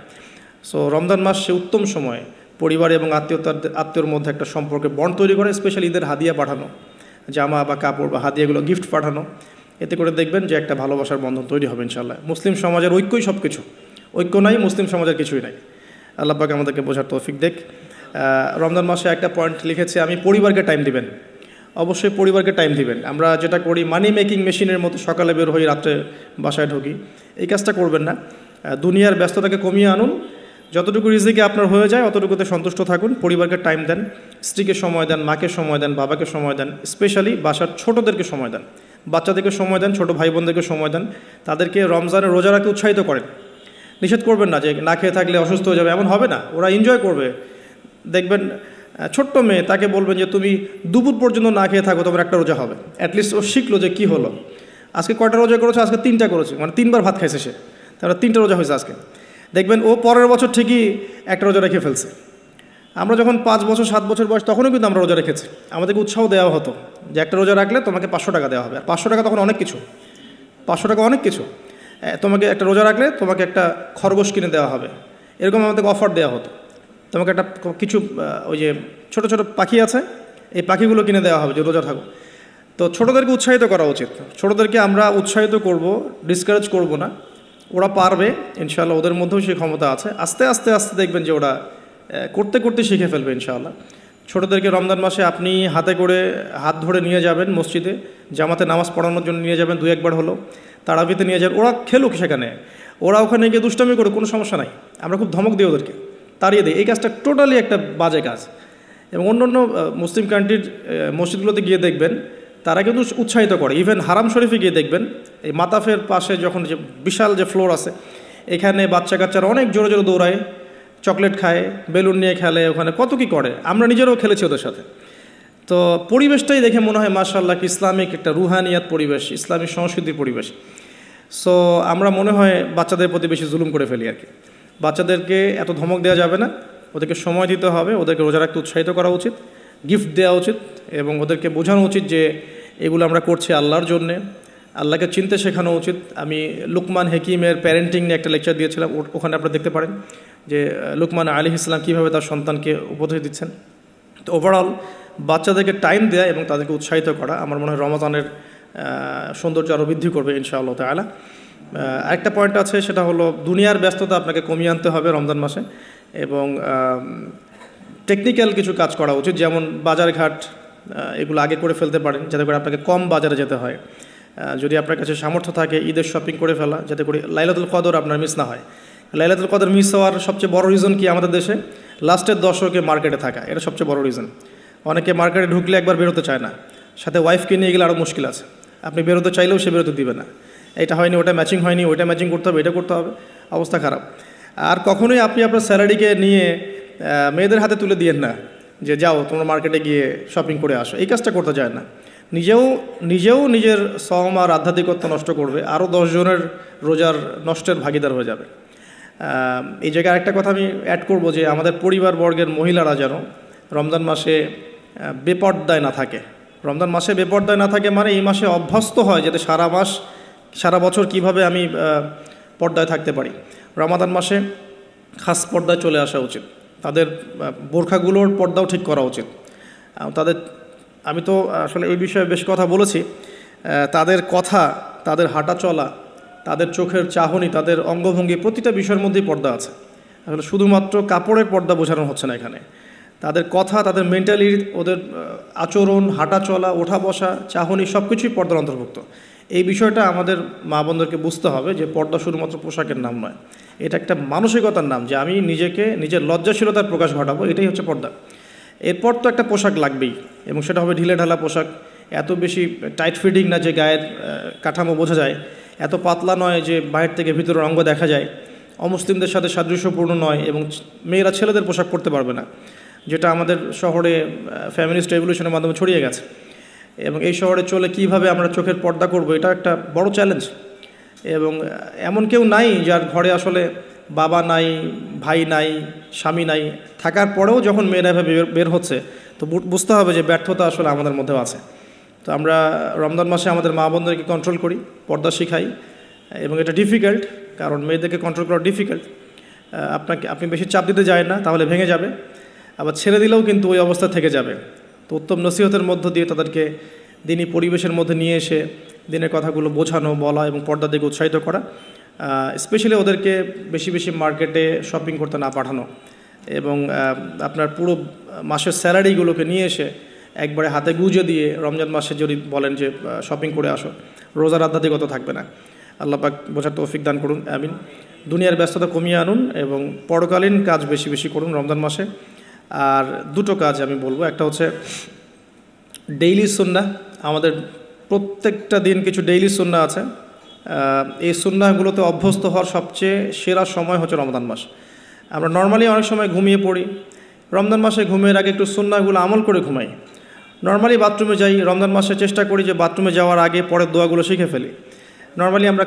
[SPEAKER 1] সো রমজান মাস সে উত্তম সময় পরিবার এবং আত্মীয়র মধ্যে একটা সম্পর্কে বন্ড তৈরি করে, স্পেশালি ঈদের হাদিয়া পাঠানো, জামা বা কাপড় বা হাদিয়াগুলো গিফট পাঠানো। এতে করে দেখবেন যে একটা ভালোবাসার বন্ধন তৈরি হবে ইনশাআল্লাহ। মুসলিম সমাজের ঐক্যই সব কিছু, ঐক্য নাই মুসলিম সমাজের কিছুই নাই। আল্লাহ পাক আমাদেরকে বোঝার তৌফিক দেখ। রমজান মাসে একটা পয়েন্ট লিখেছে, আমি পরিবারকে টাইম দিবেন। অবশ্যই পরিবারকে টাইম দিবেন। আমরা যেটা করি মানি মেকিং মেশিনের মতো সকালে বের হই, রাত্রে বাসায় ঢুকি, এই কাজটা করবেন না। দুনিয়ার ব্যস্ততাকে কমিয়ে আনুন, যতটুকু রিজিকে আপনার হয়ে যায় অতটুকুতে সন্তুষ্ট থাকুন। পরিবারকে টাইম দেন, স্ত্রীকে সময় দেন, মাকে সময় দেন, বাবাকে সময় দেন, স্পেশালি বাসার ছোটোদেরকে সময় দেন, বাচ্চাদেরকে সময় দেন, ছোটো ভাই বোনদেরকে সময় দেন। তাদেরকে রমজানের রোজা রাখতে উৎসাহিত করেন। নিষেধ করবেন না যে না খেয়ে থাকলে অসুস্থ হয়ে যাবে, এমন হবে না। ওরা এনজয় করবে। দেখবেন ছোট্ট মেয়ে, তাকে বলবেন যে তুমি দুপুর পর্যন্ত না খেয়ে থাকো, তোমার একটা রোজা হবে। অ্যাটলিস্ট ও শিখলো যে কী হলো, আজকে কয়টা রোজা করেছো, আজকে 3টা করেছে, মানে 3বার ভাত খাইছে সে, তারপরে 3টা রোজা হয়েছে আজকে। দেখবেন ও পরের বছর ঠিকই একটা রোজা রেখে ফেলছে। আমরা যখন 5 বছর 7 বছর বয়স, তখনও কিন্তু আমরা রোজা রেখেছি। আমাদেরকে উৎসাহ দেওয়া হতো যে একটা রোজা রাখলে তোমাকে 500 টাকা দেওয়া হবে। আর 500 টাকা তখন অনেক কিছু, 500 টাকা অনেক কিছু। তোমাকে একটা রোজা রাখলে তোমাকে একটা খরগোশ কিনে দেওয়া হবে, এরকম আমাদেরকে অফার দেওয়া হতো। তোমাকে একটা কিছু ওই যে ছোটো ছোটো পাখি আছে, এই পাখিগুলো কিনে দেওয়া হবে যে রোজা থাকো। তো ছোটোদেরকে উৎসাহিত করা উচিত। ছোটোদেরকে আমরা উৎসাহিত করব, ডিসকারেজ করব না। ওরা পারবে ইনশাআল্লাহ, ওদের মধ্যেও সেই ক্ষমতা আছে। আস্তে আস্তে আস্তে দেখবেন যে ওরা করতে করতে শিখে ফেলবে ইনশাআল্লাহ। ছোটোদেরকে রমজান মাসে আপনি হাতে করে হাত ধরে নিয়ে যাবেন মসজিদে, জামাতে নামাজ পড়ানোর জন্য নিয়ে যাবেন, 2-1 বার হলো তারাবিতে নিয়ে যাবেন, ওরা খেলুক সেখানে, ওরা ওখানে গিয়ে দুষ্টামি করুক, কোনো সমস্যা নাই। আমরা খুব ধমক দিই ওদেরকে, তাড়িয়ে দিই। এই কাজটা টোটালি একটা বাজে কাজ। এবং অন্য অন্য মুসলিম কান্ট্রির মসজিদগুলোতে গিয়ে দেখবেন তারা কিন্তু উৎসাহিত করে। ইভেন হারাম শরীফে গিয়ে দেখবেন এই মাতাফের পাশে যখন যে বিশাল যে ফ্লোর আছে, এখানে বাচ্চা কাচ্চারা অনেক জোরে জোরে দৌড়ায়, চকলেট খায়, বেলুন নিয়ে খেলে, ওখানে কত কি করে। আমরা নিজেরাও খেলেছি ওদের সাথে। তো পরিবেশটাই দেখে মনে হয় মাশাআল্লাহ ইসলামিক একটা রুহানিয়াত পরিবেশ, ইসলামিক সংস্কৃতির পরিবেশ। সো আমরা মনে হয় বাচ্চাদের প্রতি বেশি জুলুম করে ফেলি আর কি। বাচ্চাদেরকে এত ধমক দেওয়া যাবে না, ওদেরকে সময় দিতে হবে, ওদেরকে রোজা রাখতে উৎসাহিত করা উচিত, গিফট দেওয়া উচিত, এবং ওদেরকে বোঝানো উচিত যে এগুলো আমরা করছি আল্লাহর জন্যে, আল্লাহকে চিনতে শেখানো উচিত। আমি লুকমান হাকিমের প্যারেন্টিং নিয়ে একটা লেকচার দিয়েছিলাম, ওখানে আপনারা দেখতে পারেন যে লুকমান আলাইহিস সালাম কীভাবে তার সন্তানকে উপদেশ দিচ্ছেন। তো ওভারঅল বাচ্চাদেরকে টাইম দেয়া এবং তাদেরকে উৎসাহিত করা আমার মনে হয় রমাদানের সৌন্দর্য আরও বৃদ্ধি করবে ইনশাআল্লাহ তাআলা। আরেকটা পয়েন্ট আছে, সেটা হলো দুনিয়ার ব্যস্ততা আপনাকে কমিয়ে আনতে হবে রমজান মাসে, এবং টেকনিক্যাল কিছু কাজ করা উচিত, যেমন বাজারঘাট এগুলো আগে করে ফেলতে পারেন যাতে করে আপনাকে কম বাজারে যেতে হয়। যদি আপনার কাছে সামর্থ্য থাকে ঈদের শপিং করে ফেলা, যাতে করে লাইলাতুল কদর আপনার মিস না হয়। লাইলাতুল কদর মিস হওয়ার সবচেয়ে বড় রিজন কি আমাদের দেশে? লাস্টের দশকে মার্কেটে থাকা, এটা সবচেয়ে বড় রিজন। অনেকে মার্কেটে ঢুকলে একবার বেরোতে চায় না, সাথে ওয়াইফকে নিয়ে গেলে আরও মুশকিল আছে। আপনি বেরোতে চাইলেও সে বেরোতে দিবে না, এটা হয়নি, ওটা ম্যাচিং হয়নি, ওইটা ম্যাচিং করতে হবে, এটা করতে হবে, অবস্থা খারাপ। আর কখনোই আপনি আপনার স্যালারিকে নিয়ে মেয়েদের হাতে তুলে দিয়েন না যে যাও তোমরা মার্কেটে গিয়ে শপিং করে আসো, এই কাজটা করতে যায় না। নিজেও নিজের সওম আর আধ্যাত্মিকত্ব নষ্ট করবে, আরও 10 জনের রোজার নষ্টের ভাগিদার হয়ে যাবে। এই জায়গায় আরেকটা কথা আমি অ্যাড করব যে আমাদের পরিবারবর্গের মহিলারা যেন রমজান মাসে বেপর্দায় না থাকে। রমজান মাসে বেপর্দায় না থাকে মানে এই মাসে অভ্যস্ত হয় যাতে সারা বছর কিভাবে আমি পর্দায় থাকতে পারি। রমাদান মাসে খাস পর্দায় চলে আসা উচিত, তাদের বোরখাগুলোর পর্দাও ঠিক করা উচিত। আমি তো আসলে এই বিষয়ে বেশ কথা বলেছি। তাদের কথা, তাদের হাঁটা চলা, তাদের চোখের চাহনি, তাদের অঙ্গভঙ্গি, প্রতিটা বিষয়ের মধ্যেই পর্দা আছে। আসলে শুধুমাত্র কাপড়ের পর্দা বোঝানো হচ্ছে না এখানে। তাদের কথা, তাদের মেন্টালিটি, ওদের আচরণ, হাঁটা চলা, ওঠা বসা, চাহনি সব কিছুই পর্দার অন্তর্ভুক্ত। এই বিষয়টা আমাদের মা বোনদেরকে বুঝতে হবে যে পর্দা শুধুমাত্র পোশাকের নাম নয়, এটা একটা মানসিকতার নাম, যে আমি নিজের লজ্জাশীলতার প্রকাশ ঘটাবো, এটাই হচ্ছে পর্দা। এরপর তো একটা পোশাক লাগবেই, এবং সেটা হবে ঢিলে ঢালা পোশাক, এত বেশি টাইট ফিটিং না যে গায়ের কাঠামো বোঝা যায়, এত পাতলা নয় যে বাইরে থেকে ভিতরের অঙ্গ দেখা যায়, অমুসলিমদের সাথে সাদৃশ্যপূর্ণ নয়, এবং মেয়েরা ছেলেদের পোশাক পরতে পারবে না, যেটা আমাদের শহরে ফ্যামিলিস্ট রেভলিউশনের মাধ্যমে ছড়িয়ে গেছে। এবং এই শহরে চলে কিভাবে আমরা চোখের পর্দা করব, এটা একটা বড় চ্যালেঞ্জ। এবং এমন কেউ নাই যার ঘরে আসলে বাবা নাই, ভাই নাই, স্বামী নাই, থাকার পরেও যখন মেয়েরা এভাবে বের হচ্ছে, তো বুঝতে হবে যে ব্যর্থতা আসলে আমাদের মধ্যেও আছে। তো আমরা রমজান মাসে আমাদের মা বোনদেরকে কন্ট্রোল করি, পর্দা শিখাই, এবং এটা ডিফিকাল্ট, কারণ মেয়েদেরকে কন্ট্রোল করা ডিফিকাল্ট। আপনি বেশি চাপ দিতে যায় না, তাহলে ভেঙে যাবে, আবার ছেড়ে দিলেও কিন্তু ওই অবস্থা থেকে যাবে। তো উত্তম নসিহতের মধ্য দিয়ে তাদেরকে দিনী পরিবেশের মধ্যে নিয়ে এসে দিনের কথাগুলো বোঝানো, বলা এবং পর্দার দিকে উৎসাহিত করা। স্পেশালি ওদেরকে বেশি বেশি মার্কেটে শপিং করতে না পাঠানো, এবং আপনার পুরো মাসের স্যালারিগুলোকে নিয়ে এসে একবারে হাতে গুঁজে দিয়ে রমজান মাসে যদি বলেন যে শপিং করে আসো, রোজার আধ্যাত্মিকতা থাকবে না। আল্লাহ পাক বোঝার তৌফিক দান করুন, আমিন। দুনিয়ার ব্যস্ততা কমিয়ে আনুন এবং পরকালীন কাজ বেশি বেশি করুন রমজান মাসে। আর দুটো কাজ আমি বলবো, একটা হচ্ছে ডেইলি সুন্নাহ। আমাদের প্রত্যেকটা দিন কিছু ডেইলি সুন্নাহ আছে, এই সুন্নাহগুলোতে অভ্যস্ত হওয়ার সবচেয়ে সেরা সময় হচ্ছে রমজান মাস। আমরা নর্মালি অনেক সময় ঘুমিয়ে পড়ি, রমজান মাসে ঘুমের আগে একটু সুন্নাহগুলো আমল করে ঘুমাই। নর্মালি বাথরুমে যাই, রমজান মাসে চেষ্টা করি যে বাথরুমে যাওয়ার আগে পরের দোয়াগুলো শিখে ফেলি। নর্মালি আমরা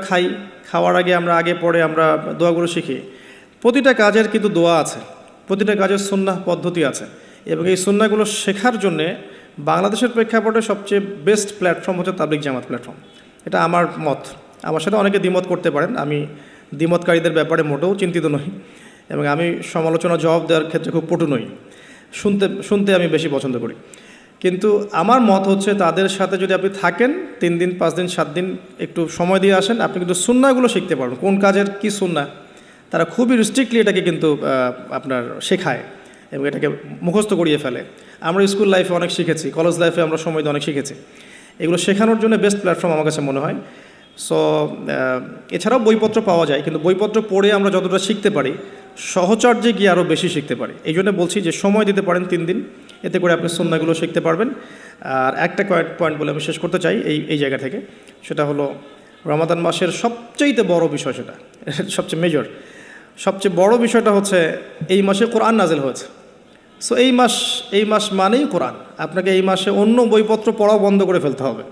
[SPEAKER 1] খাওয়ার আগে আমরা পরে আমরা দোয়াগুলো শিখি। প্রতিটা কাজের কিন্তু দোয়া আছে, প্রতিটা কাজের সুন্নাহ পদ্ধতি আছে, এবং এই সুন্নাহগুলো শেখার জন্যে বাংলাদেশের প্রেক্ষাপটে সবচেয়ে বেস্ট প্ল্যাটফর্ম হচ্ছে তাবলিগ জামাত প্ল্যাটফর্ম। এটা আমার মত, আমার সাথে অনেকে দ্বিমত করতে পারেন। আমি দ্বিমতকারীদের ব্যাপারে মোটেও চিন্তিত নই, এবং আমি সমালোচনা জবাব দেওয়ার ক্ষেত্রে খুব পটু নই, শুনতে আমি বেশি পছন্দ করি। কিন্তু আমার মত হচ্ছে তাদের সাথে যদি আপনি থাকেন 3 দিন 5 দিন 7 দিন একটু সময় দিয়ে আসেন, আপনি কিন্তু সুন্নাহগুলো শিখতে পারবেন, কোন কাজের কি সুন্নাহ। তারা খুবই স্ট্রিক্টলি এটাকে কিন্তু আপনার শেখায় এবং এটাকে মুখস্থ করিয়ে ফেলে। আমরা স্কুল লাইফে অনেক শিখেছি, কলেজ লাইফে আমরা সময় দিয়ে অনেক শিখেছি। এগুলো শেখানোর জন্য বেস্ট প্ল্যাটফর্ম আমার কাছে মনে হয়। সো এছাড়াও বইপত্র পাওয়া যায়, কিন্তু বইপত্র পড়ে আমরা যতটা শিখতে পারি সহচর্যে গিয়ে আরও বেশি শিখতে পারি। এই জন্য বলছি যে সময় দিতে পারেন 3 দিন, এতে করে আপনি সুন্নাহগুলো শিখতে পারবেন। আর একটা পয়েন্ট বলে আমি শেষ করতে চাই এই জায়গা থেকে, সেটা হলো রমাদান মাসের সবচেয়ে বড় বিষয়, সেটা সবচেয়ে মেজর, সবচেয়ে বড় বিষয়টা হচ্ছে এই মাসে কোরআন নাজিল হয়েছে। সো এই মাস মানেই কোরআন। আপনাকে এই মাসে অন্য বইপত্র পড়াও বন্ধ করে ফেলতে হবে।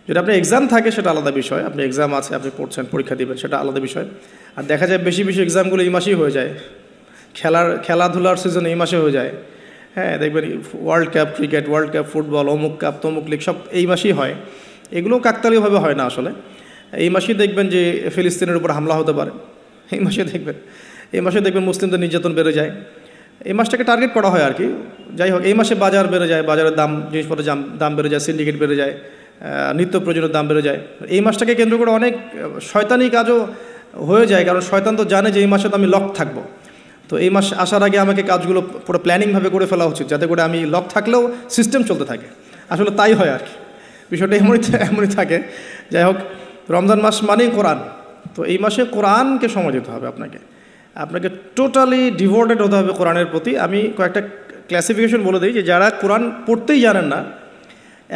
[SPEAKER 1] যদি আপনার এক্সাম থাকে সেটা আলাদা বিষয়, আপনি এক্সাম আছে, আপনি পড়ছেন, পরীক্ষা দিবেন, সেটা আলাদা বিষয়। আর দেখা যায় বেশি এক্সামগুলো এই মাসেই হয়ে যায়, খেলাধুলার সিজন এই মাসে হয়ে যায়। হ্যাঁ, দেখবেন world cup cricket, world cup football, অমুক কাপ তমুক লিগ সব এই মাসেই হয়। এগুলো কাকতালীয়ভাবে হয় না আসলে। এই মাসেই দেখবেন যে ফিলিস্তিনের উপর হামলা হতে পারে, এই মাসে দেখবেন মুসলিমদের নির্যাতন বেড়ে যায়। এই মাসটাকে টার্গেট করা হয় আর কি। যাই হোক, এই মাসে বাজার বেড়ে যায়, বাজারের দাম, জিনিসপত্রের দাম বেড়ে যায়, সিন্ডিকেট বেড়ে যায়, নিত্য প্রয়োজনীয় দাম বেড়ে যায়। এই মাসটাকে কেন্দ্র করে অনেক শয়তানি কাজও হয়ে যায়, কারণ শয়তান তো জানে যে এই মাসে তো আমি লক থাকবো। তো এই মাস আসার আগে আমাকে কাজগুলো পুরো প্ল্যানিংভাবে করে ফেলা উচিত, যাতে করে আমি লক থাকলেও সিস্টেম চলতে থাকে। আসলে তাই হয় আর কি, বিষয়টা এমনই থাকে। যাই হোক, রমজান মাস মানেই কোরআন। তো এই মাসে কোরআনকে সময় দিতে হবে আপনাকে টোটালি ডিভোটেড হতে হবে কোরআনের প্রতি। আমি কয়েকটা ক্লাসিফিকেশন বলে দিই যে যারা কোরআন পড়তেই জানেন না,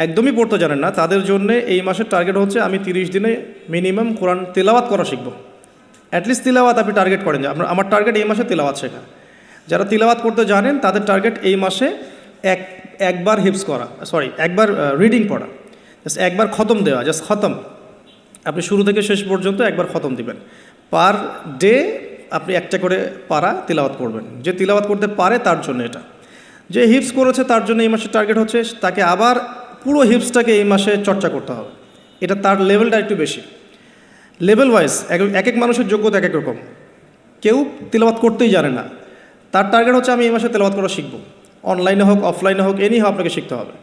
[SPEAKER 1] একদমই পড়তে জানেন না, তাদের জন্য এই মাসের টার্গেট হচ্ছে আমি 30 দিনে মিনিমাম কোরআন তেলাওয়াত করা শিখব। অ্যাটলিস্ট তিলাওয়াত আপনি টার্গেট করেন যে আমার টার্গেট এই মাসে তিলাওয়াত শেখা। যারা তিলাওয়াত করতে জানেন তাদের টার্গেট এই মাসে একবার হিপস করা, একবার রিডিং পড়া, জাস্ট একবার খতম দেওয়া, জাস্ট খতম। আপনি শুরু থেকে শেষ পর্যন্ত একবার খতম দিবেন। পার ডে আপনি একটা করে পারা তিলাওয়াত করবেন। যে তিলাওয়াত করতে পারে তার জন্য এটা, যে হিপস করেছে তার জন্য এই মাসের টার্গেট হচ্ছে তাকে আবার পুরো হিপসটাকে এই মাসে চর্চা করতে হবে। এটা তার লেভেলটা একটু বেশি, লেভেল ওয়াইজ এক মানুষের যোগ্যতা এক রকম। কেউ তিলাওয়াত করতেই জানে না, তার টার্গেট হচ্ছে আমি এই মাসে তিলাওয়াত করা শিখব। অনলাইনে হোক অফলাইনে হোক, এনি হোক আপনাকে শিখতে হবে।